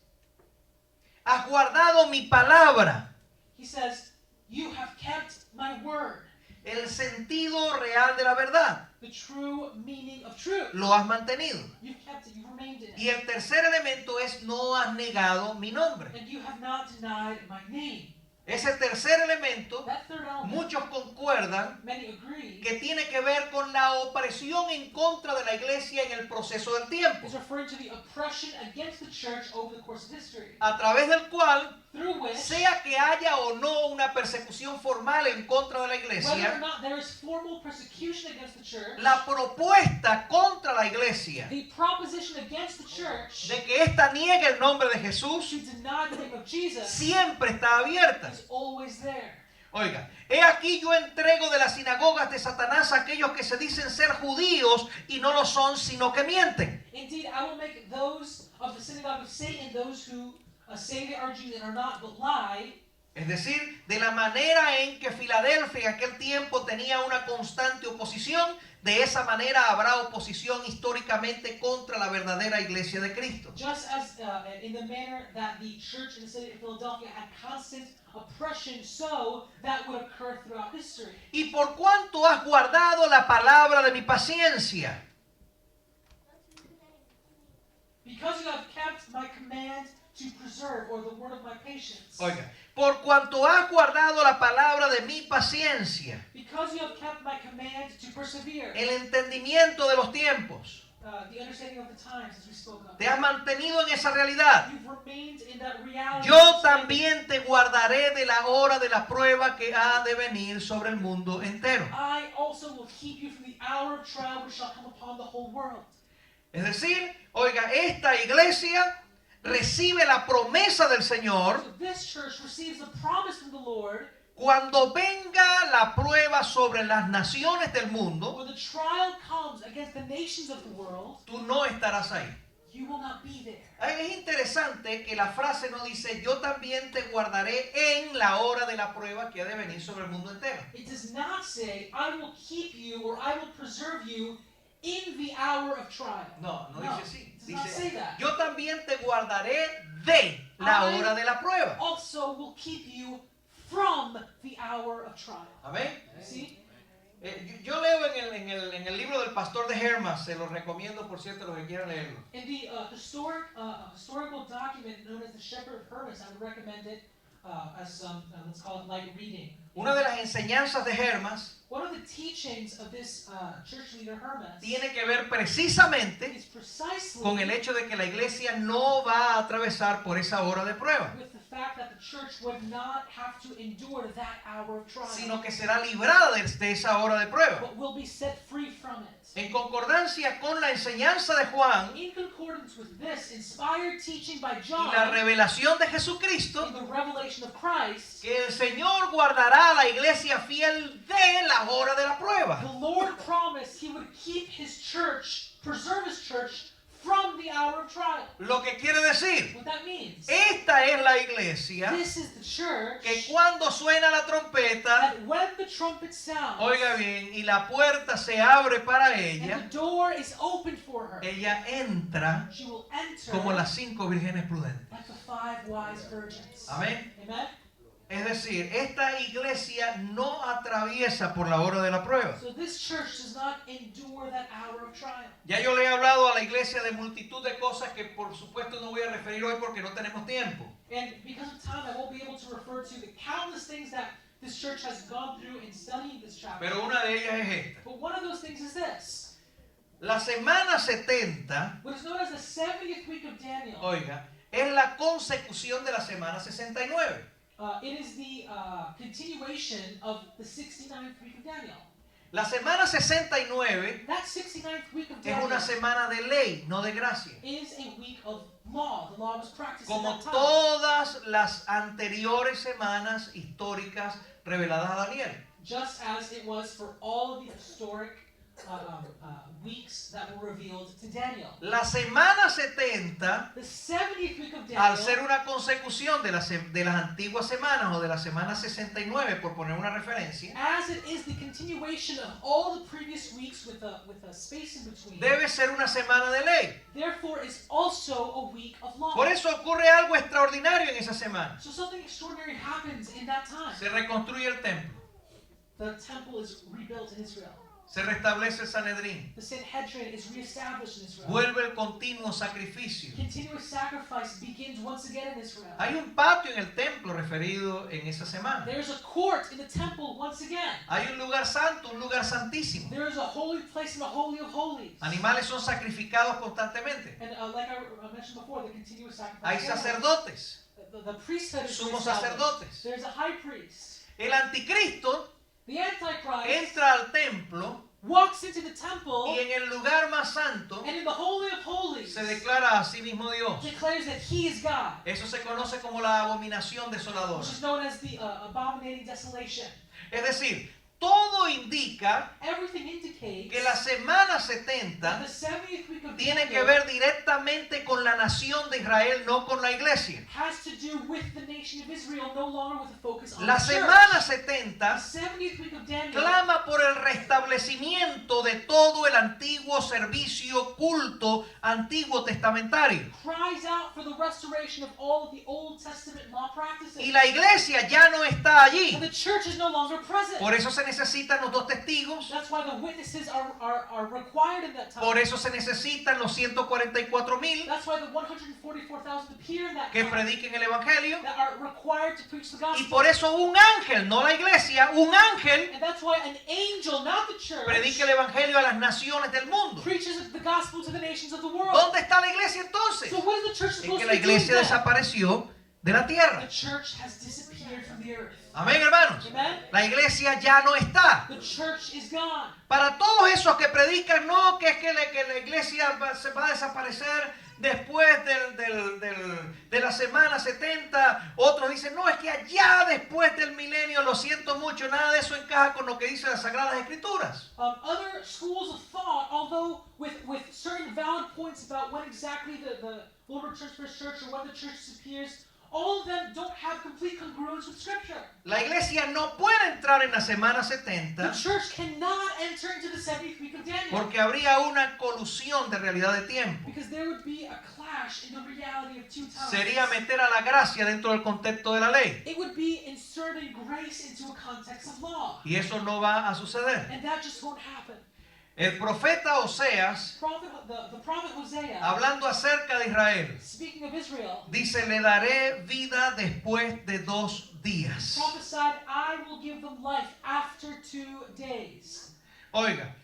has guardado mi palabra. He says, you have kept my word, El sentido real de la verdad, the true meaning of truth. lo has mantenido. You've kept it, you've remained in Y it. el tercer elemento es, no has negado mi nombre. And you have not denied my name. Ese tercer elemento, That third element, muchos concuerdan many agree, que tiene que ver con la opresión en contra de la iglesia en el proceso del tiempo, is referring to the oppression against the church over the course of history, a través del cual, through which, sea que haya o no una persecución formal en contra de la whether or iglesia, not there is formal persecution against the church, la propuesta contra la iglesia the proposition against the church de que ésta niegue el nombre de Jesús to deny the name of Jesus siempre está abierta. is always there. Oiga, he aquí yo entrego de las sinagogas de Satanás a aquellos que se dicen ser judíos y no lo son, sino que mienten. Indeed, I will make those of the synagogue of Satan, those who say they are Jews and are not, but lie. Es decir, de la manera en que Filadelfia en aquel tiempo tenía una constante oposición, de esa manera habrá oposición históricamente contra la verdadera iglesia de Cristo. Just as in the manner that the church in the city of Philadelphia had constant oppression, so that would occur throughout history. Y por cuanto has guardado la palabra de mi paciencia, Because you have kept my command to preserve, or the word of my patience. oiga, por cuanto has guardado la palabra de mi paciencia, Because you have kept my command to persevere. el entendimiento de los tiempos, The understanding of the times, as we spoke of. te has mantenido en esa realidad. You've remained in that reality. Yo también te guardaré de la hora de la prueba que ha de venir sobre el mundo entero. I also will keep you from the hour of trial which shall come upon the whole world. Es decir, oiga, esta iglesia recibe la promesa del Señor So this church receives the promise from the Lord. cuando venga la prueba sobre las naciones del mundo. When the trial comes against the nations of the world, Tú no estarás ahí. you will not be there. Es interesante que la frase no dice yo también te guardaré en la hora de la prueba que ha de venir sobre el mundo entero. It does not say, I will keep you or I will preserve you in the hour of trial. No, no dice así. It does not say Dice that. yo también te guardaré de la hora de la prueba. Also will keep you from the hour of trial. Amén. See? Yo leo en el libro del pastor de Hermas, se lo recomiendo por cierto los que quieran leerlo. In the historical document known as the Shepherd of Hermas, I would recommend it as some, let's call it light reading. Una de las enseñanzas de Hermas One of the teachings of this church leader Hermas tiene que ver precisamente is precisely con el hecho de que la iglesia no va a atravesar por esa hora de prueba, with the fact that the church would not have to endure that hour of trial, sino que será librada de esa hora de prueba. but will be set free from it. En concordancia con la enseñanza de Juan In concordance with this inspired teaching by y John la revelación de Jesucristo, in the revelation of Christ, que el Señor guardará a la iglesia fiel de la hora de la prueba. the Lord promised He would keep His church, preserve His church from the hour of trial. Lo que quiere decir, What that means, esta es la iglesia this is the church que cuando suena la trompeta, that when the trumpet sounds oiga bien, y la puerta se abre para and ella, the door is opened for her, ella entra she will enter como las 5 vírgenes prudentes. like the 5 wise virgins. Amén. Amen? Es decir, esta iglesia no atraviesa por la hora de la prueba. So this church does not endure that hour of trial. Ya yo le he hablado a la iglesia de multitud de cosas que por supuesto no voy a referir hoy porque no tenemos tiempo. And because of time, I won't be able to refer to the countless things that this church has gone through in studying this chapter. Pero una de ellas es esta. But one of those things is this. La semana 70, What is known as the 70th week of Daniel. oiga, es la consecución de la semana 69. It is the continuation of the 69th week of Daniel. La semana 69 That 69th week of es Daniel una semana de ley, no de gracia. is a week of law. The law was practiced Como at that time. todas las anteriores semanas históricas reveladas a Daniel. Just as it was for all of the historic weeks that were revealed to Daniel. La semana 70, The 70th week of al Daniel, ser una consecución de las antiguas semanas o de la semana 69, por poner una referencia, as it is the continuation of all the previous weeks with a space in between, debe ser una semana de ley. therefore is also a week of law. Por eso ocurre algo extraordinario en esa semana. So something extraordinary happens in that time. Se reconstruye el templo, The temple is rebuilt in Israel. se restablece el Sanedrín, The Sanhedrin is reestablished in Israel. vuelve el continuo sacrificio. Continuous sacrifice begins once again in Israel. Hay un patio en el templo referido en esa semana. There's a court in the temple once again. Hay un lugar santo, un lugar santísimo. There is a holy place in the Holy of Holies. Animales son sacrificados constantemente. And like I mentioned before, the continuous Hay sacrifice. sacerdotes, The priesthood is sumos reestablished. sacerdotes. There's a high priest. El anticristo The Antichrist entra al templo walks into the temple, y en el lugar más santo and in the Holy of Holies se declara a sí mismo Dios. declares that he is God, Eso se conoce como la abominación which desoladora. is known as the abominating desolation. Es decir, todo indica Everything indicates que la semana that 70 the 70th week of tiene que Daniel ver directamente con la nación de Israel, no con la iglesia. has to do with the nation of Israel, no longer with a focus on La the church. semana The 70 70th week of Daniel clama por el restablecimiento de todo el antiguo servicio culto antiguo testamentario. cries out for the restoration of all of the Old Testament law practices. Y la iglesia ya no está allí. And the church is no longer present. Por eso se necesitan los 2 testigos. That's why the witnesses are required in that time. Por eso se necesitan los 144,000 That's why the 144,000 appear in that que time prediquen el evangelio. that are required to preach the Y gospel. por eso un ángel, no la iglesia, un ángel And that's why an angel, not the church, predica el evangelio a las naciones del mundo. preaches the gospel to the nations of the world. ¿Dónde está la iglesia entonces? So what is the church Es supposed que to la be doing iglesia then? desapareció de la The tierra. church has disappeared from the earth. Amén, hermanos. Amen? La iglesia ya no está. The church is gone. Para todos esos que predican, no, que es que la iglesia se va a desaparecer después de la semana 70. Otros dicen, no, es que allá después del milenio, lo siento mucho, nada de eso encaja con lo que dicen las Sagradas Escrituras. Other schools of thought, although with certain valid points about when exactly the Lord returns for his church or when the church disappears, all of them don't have complete congruence with Scripture. La iglesia no puede entrar en la semana The 70 church cannot enter into the 70th week of Daniel porque habría una colusión de realidad de tiempo. because there would be a clash in the reality of two times. Sería meter a la gracia dentro del contexto de la ley. It would be inserting grace into a context of law, Y eso no va a suceder. and that just won't happen. El profeta Oseas, The prophet Hosea, hablando acerca de Israel, speaking of Israel, dice, le daré vida después de 2 días. prophesied, I will give them life after 2 days. Oiga,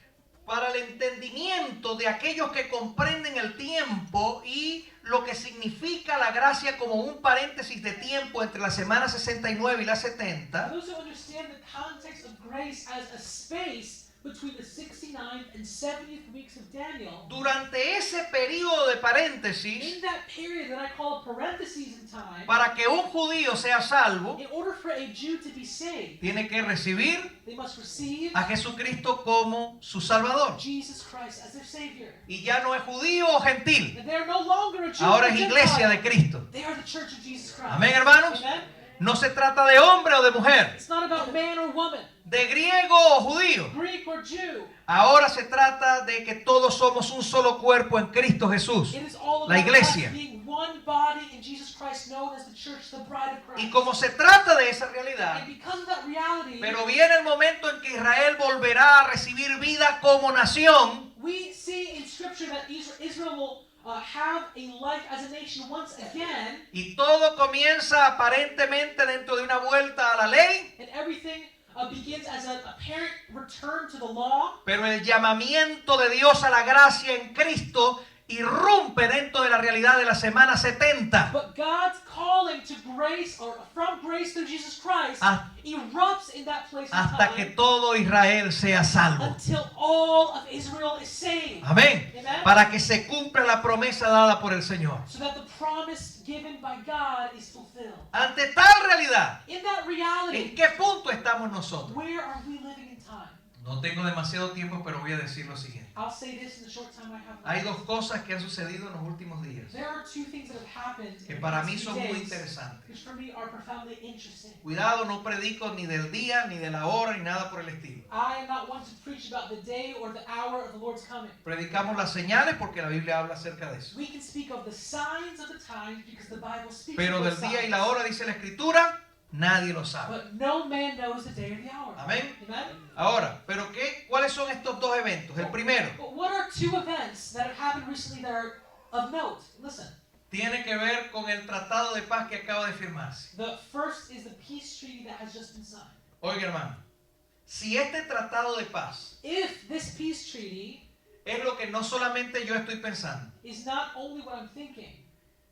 para el entendimiento de aquellos que comprenden el tiempo y lo que significa la gracia como un paréntesis de tiempo entre la semana 69 y la 70, Those who understand the context of grace as a space between the 69th and 70th weeks of Daniel, durante ese periodo de paréntesis, in that period that I call a parenthesis in time, para que un judío sea salvo, in order for a Jew to be saved, tiene que recibir they must receive a Jesucristo como su Salvador. Jesus Christ as their Savior. Y ya no es judío o gentil, And they are no longer a Jew ahora or es Gentile. iglesia de Cristo. They are the church of Jesus Christ. Amén, hermanos. Amen? No se trata de hombre o de mujer, It's not about man or woman, de griego o judío. Greek or Jew. Ahora se trata de que todos somos un solo cuerpo en Cristo Jesús, It is all la about iglesia. us being one body in Jesus Christ, known as the church, the bride of Christ. Y como se trata de esa realidad, And because of that reality, pero viene el momento en que Israel volverá a recibir vida como nación, we see in Scripture that Israel will have a life as a nation once again, y todo comienza aparentemente dentro de una vuelta a la ley, and everything begins as an apparent return to the law. pero el llamamiento de Dios a la gracia en Cristo irrumpe dentro de la realidad de la semana 70. But God's calling to grace, or from grace through Jesus Christ, Ah. erupts in that place of Hasta que time todo Israel sea salvo. until all of Israel is saved. Amén. Amen? Para que se cumpla la promesa dada por el Señor. So that the promise given by God is fulfilled. Ante tal realidad, In that ¿en reality, qué punto estamos nosotros? where are we living in time? No tengo demasiado tiempo, pero voy a decir lo siguiente. I'll say this in the short time I have left. Hay 2 cosas que han sucedido en los últimos días There are 2 things that have happened que in the para past mí few son muy days, interesantes. which for me are profoundly interesting. Cuidado, no predico ni del día, ni de la hora, ni nada por el estilo. I am not one to preach about the day or the hour of the Lord's coming. Predicamos las señales porque la Biblia habla acerca de eso. We can speak of the signs of the times because the Bible speaks Pero of del those día y signs. la hora, dice la Escritura, nadie lo sabe. But no man knows the day or the hour. Amén. Amen? Ahora, ¿pero cuáles son estos 2 eventos? El primero But what are 2 events that have happened recently that are of note? Listen. tiene que ver con el tratado de paz que acaba de firmarse. The first is the peace treaty that has just been signed. Oiga, hermano, si este tratado de paz If this peace treaty es lo que no solamente yo estoy pensando, is not only what I'm thinking,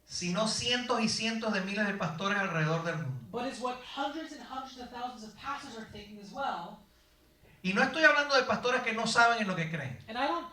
sino cientos y cientos de miles de pastores alrededor del mundo. but is what hundreds and hundreds of thousands of pastors are thinking as well. Y no estoy hablando de pastores que no saben en lo que creen, And I'm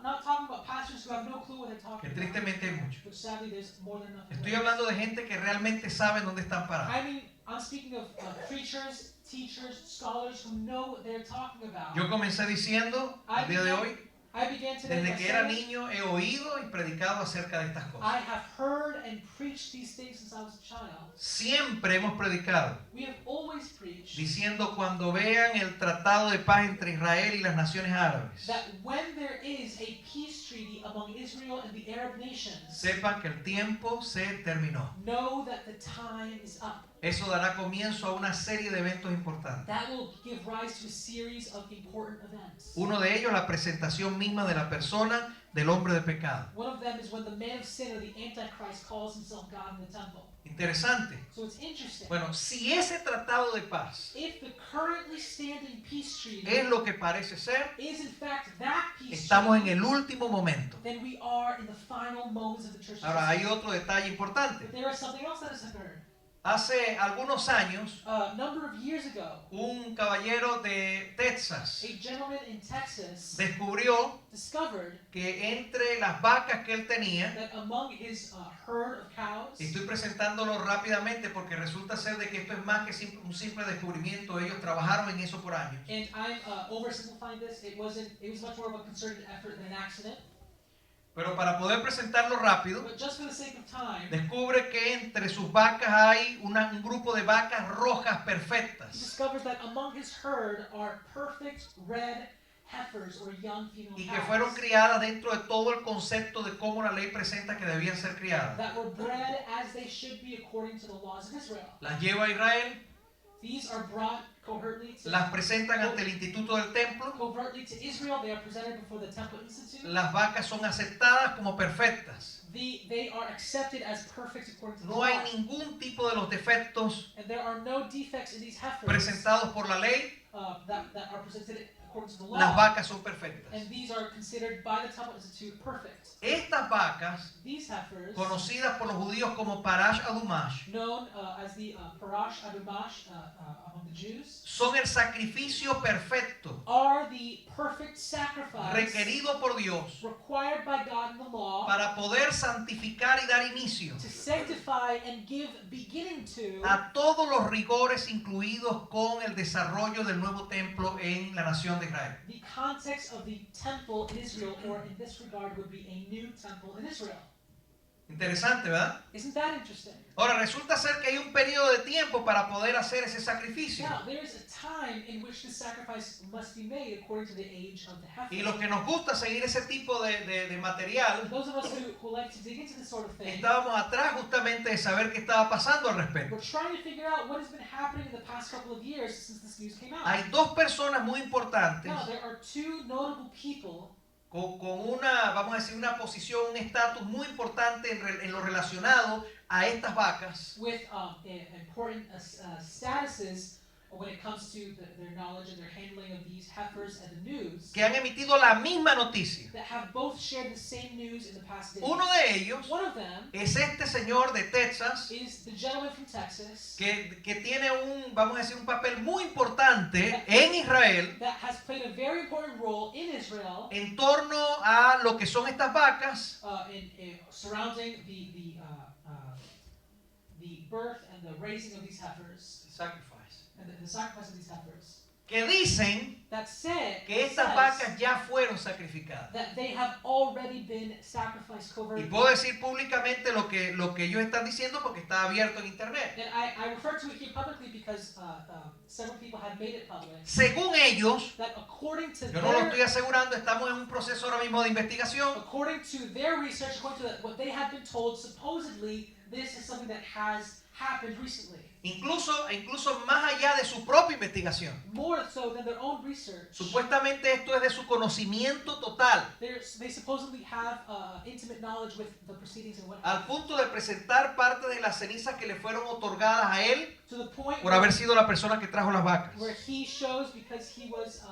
not talking about pastors who have no clue what they're que talking about. tristemente hay muchos. But sadly, there's more than enough. of Estoy those. hablando de gente que realmente saben dónde están parados. I mean, I'm speaking of preachers, teachers, scholars who know what they're talking about. Yo comencé diciendo, al día de hoy, I began today desde by que era saying, niño he oído y predicado acerca de estas I cosas. have heard and preached these things since I was a child. Siempre hemos predicado We have always preached diciendo cuando vean el tratado de paz entre Israel y las naciones árabes, that when there is a peace treaty among Israel and the Arab nations, sepan que el tiempo se terminó. know that the time is up. Eso dará comienzo a una serie de eventos importantes. That will give rise to a series of important events. Uno de ellos, la presentación misma de la persona del hombre de pecado. One of them is when the man of sin or the Antichrist calls himself God in the temple. Interesante. So it's interesting. Bueno, si ese tratado de paz If the currently standing peace treaty es lo que parece ser, is in fact that peace estamos en treaty, el último momento. then we are in the final moments of the church's Ahora, hay history. otro detalle importante. But there is something else that has occurred. Hace algunos años, A number of years ago, un caballero de Texas a gentleman in Texas descubrió discovered que entre las vacas que él tenía, that among his herd of cows, y estoy presentándolo rápidamente porque resulta ser de que esto es más que un simple descubrimiento, ellos trabajaron en eso por años. and I'm oversimplifying this, it was much more of a concerted effort than an accident. Pero para poder presentarlo rápido, But just for the sake of time, descubre que entre sus vacas hay un grupo de vacas rojas he perfectas discovers that among his herd are perfect red heifers or young female y que fueron cows criadas dentro de todo el concepto de cómo la ley presenta que debían ser criadas. that were bred as they should be according to the laws of Israel. Las lleva a Israel, These are brought covertly las presentan ante el Instituto del Templo, to Israel. They are presented before the Temple Institute. las vacas son aceptadas como perfectas. They are accepted as perfect according to the No law. hay ningún tipo de los defectos And there are no defects in these heifers presentados por la ley, that are presented according to the law. las vacas son perfectas. And these are considered by the Temple Institute perfect. Estas vacas, These heifers, conocidas por los judíos como Parash Adumash, known as the Parash Adumash among the Jews, son el sacrificio perfecto are the perfect sacrifice requerido por Dios required by God in the law para poder santificar y dar inicio to sanctify and give beginning to a todos los rigores incluidos con el desarrollo del nuevo templo en la nación de Israel. the context of the temple in Israel, or in this regard would be a new temple in Israel. Interesante, ¿verdad? Isn't that interesting? Ahora, resulta ser que hay un periodo de tiempo para poder hacer ese sacrificio. Now, there is a time in which the sacrifice must be made according to the age of the heifer. Y los que nos gusta seguir ese tipo de material, Those of us who like to dig into this sort of thing, estábamos atrás justamente de saber qué estaba pasando al respecto. we're trying to figure out what has been happening in the past couple of years since this news came out. Hay dos personas muy importantes Now, there are two notable people con una, vamos a decir, una posición, un estatus muy importante en lo relacionado a estas vacas, with important statuses when it comes to their knowledge and their handling of these heifers and the news, que han emitido la misma noticia. that have both shared the same news in the past days. Uno de ellos One of them es este señor de Texas is the gentleman from Texas que tiene un, vamos a decir, un papel muy importante en Israel that has played a very important role in Israel en torno a lo que son estas vacas in surrounding the birth and the raising of these heifers and the sacrifice of these heifers. que dicen That said, que estas vacas ya fueron sacrificadas. that they have already been sacrificed Y covertly. puedo decir públicamente lo que ellos están diciendo porque está abierto en internet. And I refer to it here publicly because several people have made it public. Según ellos, That according to yo no lo estoy asegurando, estamos en un proceso ahora mismo de investigación. according to their research, according to what they have been told, supposedly this is something that has happened recently. Incluso más allá de su propia investigación. More so than their own research. Supuestamente esto es de su conocimiento total, They supposedly have intimate knowledge with the proceedings and what al punto de presentar parte de las cenizas que le fueron otorgadas a él to the point por haber sido la persona que trajo las vacas. where he shows, because he was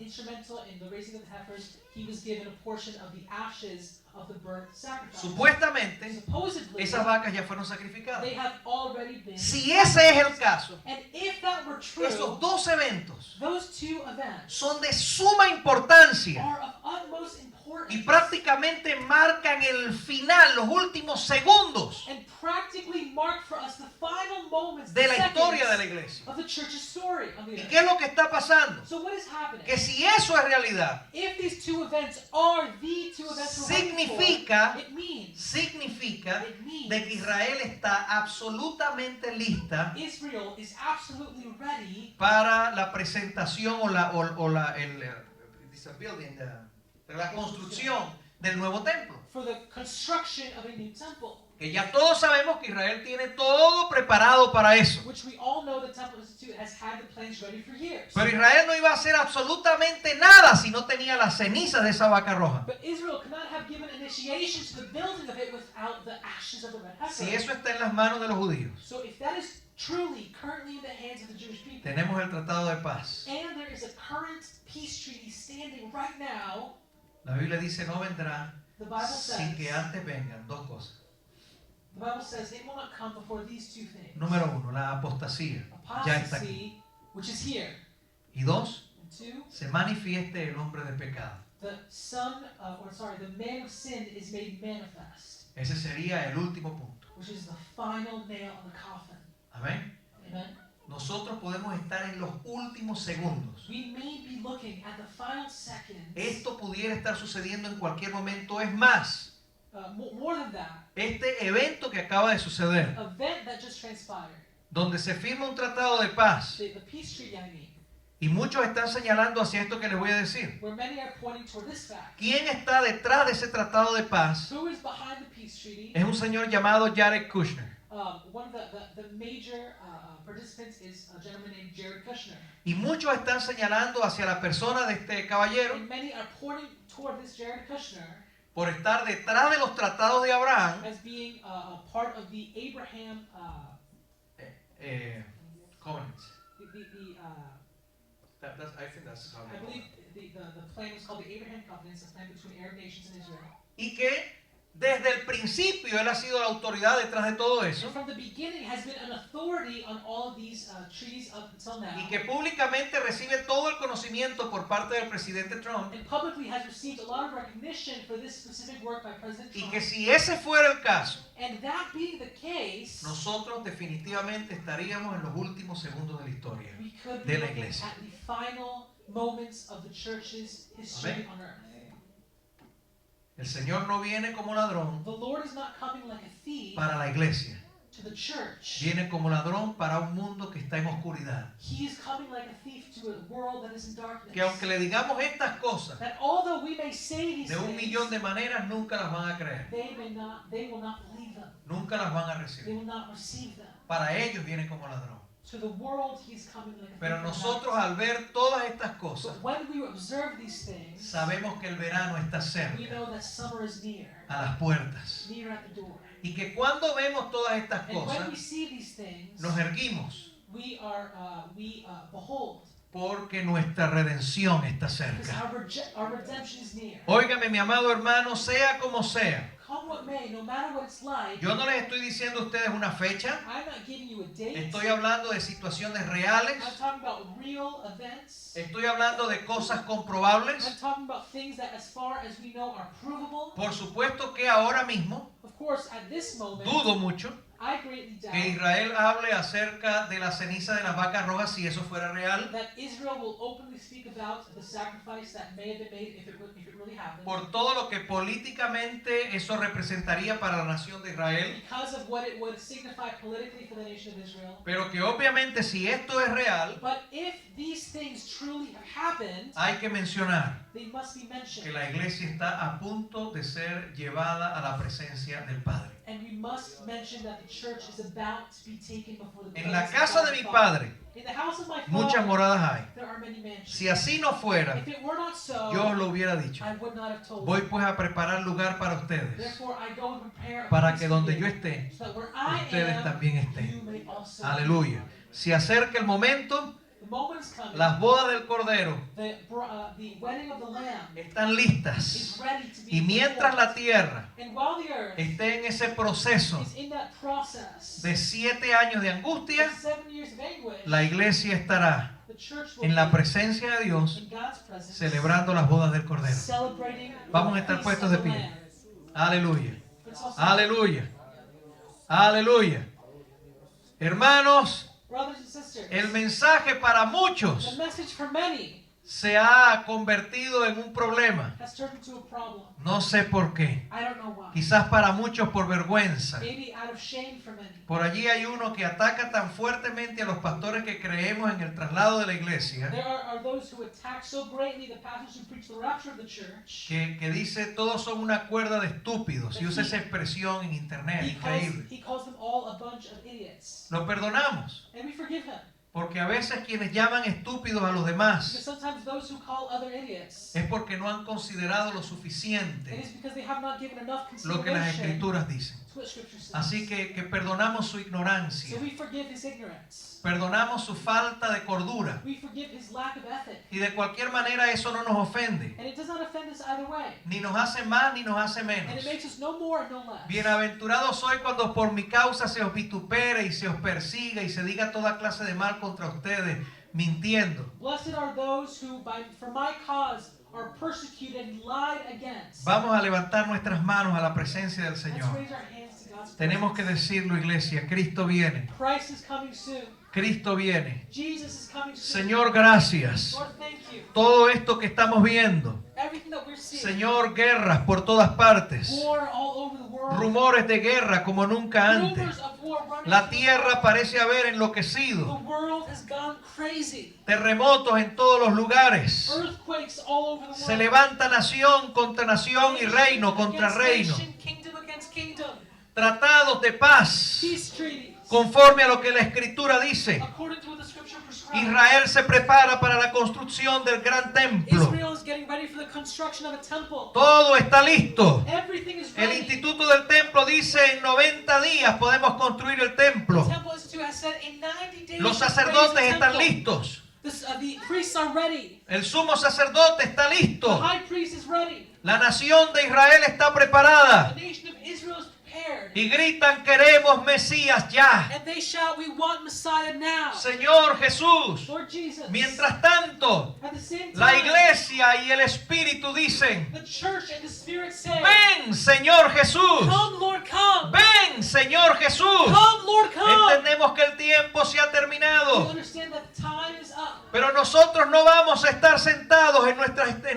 instrumental in the raising of the heifers, he was given a portion of the ashes of the burnt sacrifice. Supuestamente, Supposedly, esas vacas ya fueron sacrificadas. they have already been. Si ese es el caso, And if that were true, esos dos eventos those two events son de suma importancia are of utmost importance y prácticamente marcan el final, los últimos segundos and practically mark for us the final moments, de la seconds historia de la iglesia. of the church's story on the ¿Y earth. qué es lo que está pasando? So what is happening? Que si eso es realidad, If these two events are the two events we're waiting for, significa it means de que Israel está absolutamente lista Israel is absolutely ready para la presentación o la construcción del nuevo templo. for the construction of a new temple, Que ya todos sabemos que Israel tiene todo preparado para eso. which we all know the Temple Institute has had the plans ready for years. Pero Israel no iba a hacer absolutamente nada si no tenía las cenizas de esa vaca roja. But Israel could not have given initiation to the building of it without the ashes of the red heifer. Si eso está en las manos de los judíos, So if that is truly currently in the hands of the Jewish people, tenemos el Tratado de Paz. and there is a current peace treaty standing right now, La Biblia dice no vendrá the Bible sin says que antes vengan dos cosas. The Bible says it will not come before these two things. Número 1, la apostasía. Ya está aquí. Apostasy, which is here. Y 2, And 2, se manifieste el hombre de pecado. the man of sin is made manifest, Ese sería el último punto. which is the final nail in the coffin. Amén. Amen. Nosotros podemos estar en los últimos segundos. We may be looking at the final seconds. Esto pudiera estar sucediendo en cualquier momento. Es más, More than that, este evento que acaba de suceder, event that just transpired, donde se firma un tratado de paz, the peace treaty, I mean, y muchos están señalando hacia esto que les voy a decir. where many are pointing toward this fact. ¿Quién está detrás de ese tratado de paz? Who is behind the peace treaty? Es un señor llamado Jared Kushner. One of the major participants is a gentleman named Jared Kushner. Y muchos están señalando hacia la persona de este caballero And many are pointing toward this Jared Kushner por estar detrás de los tratados de Abraham. as being a part of the Abraham, Covenants. I believe the plan was called the Abraham Covenants, a plan between Arab nations and Israel. Y que desde el principio él ha sido la autoridad detrás de todo eso. So from the beginning has been an authority on all of these treaties up until now. Y que públicamente recibe todo el conocimiento por parte del presidente Trump. And publicly has received a lot of recognition for this specific work by President Y Trump. que si ese fuera el caso, And that being the case, nosotros definitivamente estaríamos en los últimos segundos de la historia we could de be la looking iglesia. at the final moments of the church's history Amén. on earth. El Señor no viene como ladrón The Lord is not coming like a thief para la iglesia. to the church. Viene como ladrón para un mundo que está en oscuridad. He is coming like a thief to a world that is in darkness. Que aunque le digamos estas cosas That although we may say these de un things, millón de maneras, nunca las van a creer. they will not believe them. Nunca las van a They recibir. will not receive them. Para ellos viene como ladrón. To the world, he is coming like a Pero thief in the nosotros night. al ver todas estas cosas, But when we observe these things, sabemos que el verano está we cerca, know that summer is near, a las puertas. near at the door. Y que cuando vemos todas estas And when we cosas, see these things, nos erguimos we behold, porque nuestra redención está because cerca. our redemption is near. Óigame, mi amado hermano, sea como sea, Come what may, no matter what it's like, yo no les estoy diciendo a ustedes una fecha, I'm not giving you a date. estoy hablando de situaciones reales, I'm talking about real events. estoy hablando de cosas comprobables. I'm talking about things that, as far as we know, are provable. Por supuesto que ahora mismo Of course, at this moment, dudo mucho I greatly doubt que Israel hable acerca de la ceniza de las vacas rojas si eso fuera real, that Israel will openly speak about the sacrifice that may have been made if it really happened. por todo lo que políticamente eso representaría para la nación de Israel, Because of what it would signify politically for the nation of Israel. pero que obviamente si esto es real, But if these things truly have happened, hay que mencionar they must be que mentioned. la iglesia está a punto de ser llevada a la presencia del Padre. And we must mention that the church is about to be taken before the En la presence of casa God de the mi Father. Padre In the house of my muchas Father, moradas hay. there are many mansions. Si así no fuera, If it were not so, yo os lo hubiera dicho. I would not have told Voy you. pues a preparar lugar para ustedes, Therefore, I go and prepare a para place que for donde you, yo esté, so that where I ustedes am, también estén. you may also Aleluya. be. Se acerca el momento, The moment is coming. las bodas del Cordero The wedding of the Lamb están is listas. ready to be Y mientras la performed. tierra And while the earth esté en ese proceso is in that process de 7 años de angustia, of 7 years of anguish, la iglesia estará the church will en la be presencia de Dios in God's presence, celebrando las bodas del Cordero. celebrating Vamos a the estar feast puestos of de the pie. Lamb. Aleluya. Let's also- Aleluya. Aleluya. Hermanos, Brothers and sisters, el mensaje para the muchos message for many se ha convertido en un problema. has turned into a problem. No sé por qué. I don't know why. Quizás para muchos por vergüenza. Maybe out of shame for many. Por allí hay uno que ataca tan fuertemente a los pastores que creemos en el traslado de la iglesia, There are those who attack so greatly the pastors who preach the rapture of the church. que dice todos son una cuerda de estúpidos y usa esa expresión en internet, increíble. He calls them all a bunch of idiots. Lo perdonamos, And we forgive him. porque a veces quienes llaman estúpidos a los Because demás sometimes those who call other idiots, es porque no han considerado lo it suficiente is because they have not given enough lo que las consideration escrituras dicen. to That's what Scripture says. Así que perdonamos su So ignorancia, we forgive his ignorance. perdonamos su falta de cordura. We forgive his lack of ethic. Y de cualquier manera eso no nos ofende, And it does not offend us either way. ni nos hace más ni nos hace And menos. it makes us no more and no less. Bienaventurados soy cuando por mi causa se os vitupere y se os persiga y se diga toda clase de mal contra ustedes, mintiendo. Blessed are those who, for my cause, are persecuted and lied against. Vamos a levantar nuestras manos a la presencia del Let's Señor. raise our hands to God's Tenemos que presence. decirlo, iglesia, Cristo viene, Christ is coming soon. Cristo viene. Jesus is coming soon. Señor, gracias. Lord, thank you. Todo esto que estamos viendo, Everything that we're seeing. Señor, guerras por todas partes, War all over the world. rumores de guerra como nunca Rumors antes. of war running La through tierra the world. parece haber The enloquecido, world has gone crazy. terremotos en todos los lugares. Earthquakes all over the Se world. levanta nación contra nación y reino contra Against reino. nation, kingdom against kingdom. Tratados de paz, Peace treaties. conforme a lo que la Escritura dice. According to what the Scripture prescribes. Israel se prepara para la construcción del gran templo. Israel is getting ready for the construction of a temple. Todo está listo. Everything is El ready. Instituto del Templo dice en 90 días podemos construir el templo. The Temple Institute has said in 90 days Los to raise sacerdotes the están temple. listos. The priests are ready. El sumo sacerdote está The listo. high priest is ready. La nación de Israel está preparada. The nation of Israel is prepared. Y gritan, queremos Mesías ya. And they shout, we want Messiah now. Señor Jesús. Lord Jesus. Mientras tanto, At the same la time, iglesia y el Espíritu dicen, the church and the Spirit say, ven Señor Jesús. come Lord, come. Ven Señor Jesús. Come Lord, come. Entendemos que el tiempo se ha We terminado. understand that time is up. Pero nosotros no vamos a estar sentados en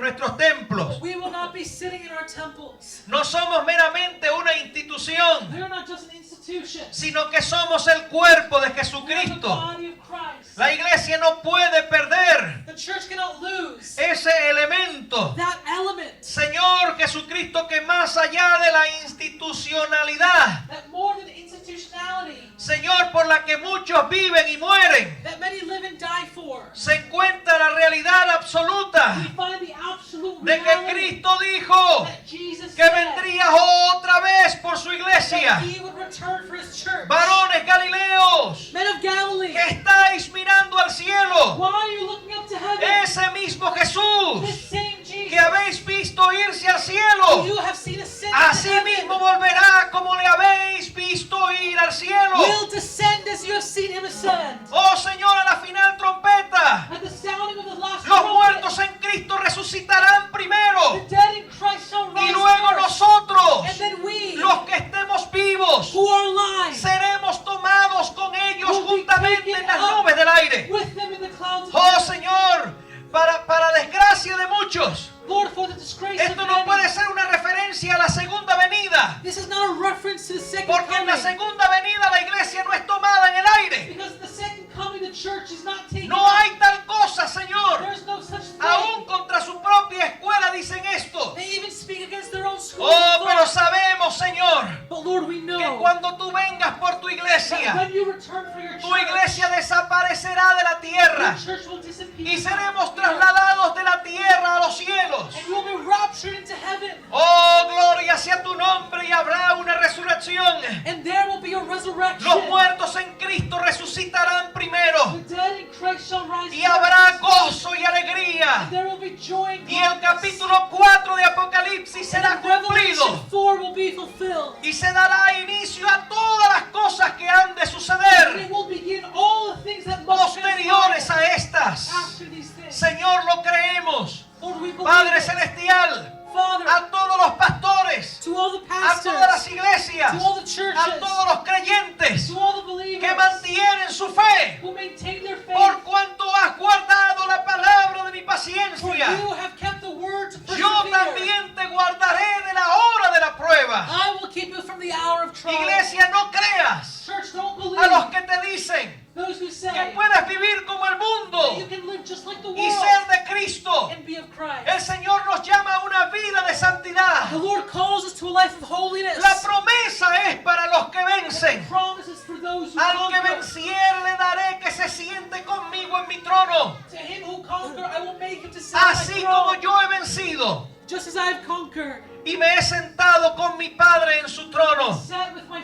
nuestros templos. We will not be sitting in our temples. No somos meramente una institución, We are not just an institution. sino que somos el cuerpo de We are the Jesucristo. body of Christ. La iglesia no puede perder The church cannot lose ese elemento. that element. Señor Jesucristo, que más allá de la institucionalidad, That more than institutionality, Señor, por la que muchos viven y mueren, that many live and die for, se encuentra la realidad absoluta we find the absolute de que reality Cristo dijo that Jesus que said vendría otra vez por su iglesia. that He would return for His church. Varones Galileos, Men of Galilee, que estáis mirando al cielo, why are you looking up to heaven? ese mismo This Jesús same Jesus que habéis visto irse al who cielo, you have seen ascend into así heaven mismo volverá como le habéis visto ir al cielo. will descend as you have seen Him ascend. Oh Señor, a la final trompeta, At the sounding of the last los trumpet, muertos en Cristo resucitarán primero, the dead in Christ shall y rise luego first, nosotros, and then we, los que estemos vivos, who are alive, seremos tomados con ellos will be juntamente taken en las up nubes del aire. with them in the clouds of Oh heaven. Señor, para desgracia de muchos, Lord, for the disgrace of esto no puede many, ser una referencia a la segunda venida, this is not a reference to the second porque en la coming. segunda venida la iglesia no es tomada en el aire. Because in the second coming, the church is not taken No up. hay tal cosa, Señor. There's no such thing. Aún contra su propia escuela dicen esto. They even speak against their own school. Oh, of pero thought. sabemos, Señor, But Lord, we que know cuando tú vengas por tu that iglesia, when you return for your tu church, iglesia desaparecerá de la tierra your church will disappear. y seremos trasladados de la tierra a los cielos. And you will be raptured into heaven. Oh, gloria sea tu nombre, y habrá una resurrección. And there will be a resurrection. Los muertos en Cristo resucitarán primero, The dead in Christ shall rise y first. habrá gozo y alegría. And there will be joy and Y el gladness. capítulo 4 de Apocalipsis será And Revelation cumplido 4 will be fulfilled. y se dará inicio a todas las cosas que han de And suceder it will begin all the things that must posteriores transpire a estas. after these things. Señor, lo creemos. Lord, we believe Padre it. Celestial, Father, a todos los pastores, to all the a todas las pastors, iglesias, to all the a churches, todos los creyentes to all the que believers mantienen su fe, who maintain their faith, por cuanto has guardado la palabra de mi for paciencia, you have kept the word to yo persevere. también te guardaré de la hora de la prueba. I will keep you from the hour of trial. Iglesia, no creas Church, don't believe a los que te dicen those who que say puedes vivir como el that you mundo can live just like the y world ser de Cristo. and be of Christ. El Señor nos llama a una vida de santidad. The Lord calls us to a life of holiness. La promesa es para los que The vencen. promise is for those who Al que conquer. venciere le daré que se siente conmigo en mi trono, To him who conquer, I will make him to sit on my así throne, como yo he vencido just as I have conquered. y me he sentado con mi Padre en su trono. Sat with my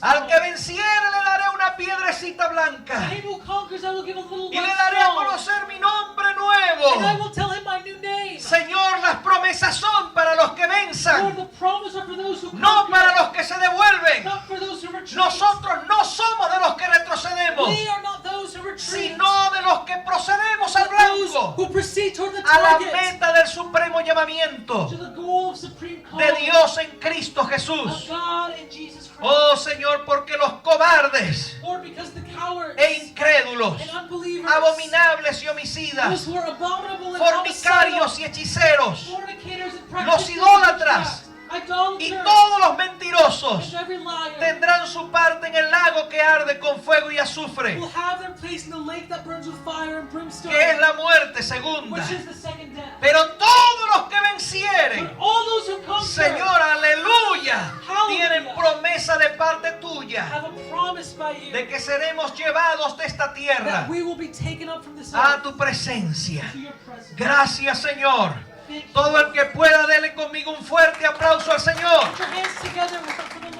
Al que venciere le daré una piedrecita blanca. To him who conquers, I will give a little Y le white daré a stone. conocer mi nombre And I nuevo. will tell him my new name. Señor, las promesas son para los que Lord, venzan, the promise are for those who no conquer, para los que se devuelven. not for those who retreat. Nosotros no somos de los que retrocedemos, We are not those who retreat, sino de los que procedemos al but those blanco, who proceed toward the a la target, meta del supremo llamamiento to the goal of supreme call de Dios en Cristo of Jesús. God in Jesus Christ. Oh Señor, porque los cobardes Lord, because the cowards e incrédulos, and unbelievers, abominables y those homicidas, who are abominable and fornicarios y hechiceros, fornicators and los practitioners idólatras of y idolaters, todos los mentirosos and every liar tendrán su parte en el lago que arde con fuego y azufre, will have their place in the lake that burns with fire and brimstone, que es la muerte segunda. which is the second death. Pero todos los que vencieren, But all those who conquer Señor, aleluya, Hallelujah. tienen promesa de parte tuya have a promise by you de que seremos llevados de esta tierra that we will be taken up from this a earth tu presencia. to your presence. Gracias, Señor. Thank you. Todo el que pueda, dele conmigo un fuerte aplauso al Señor. Put your hands together for the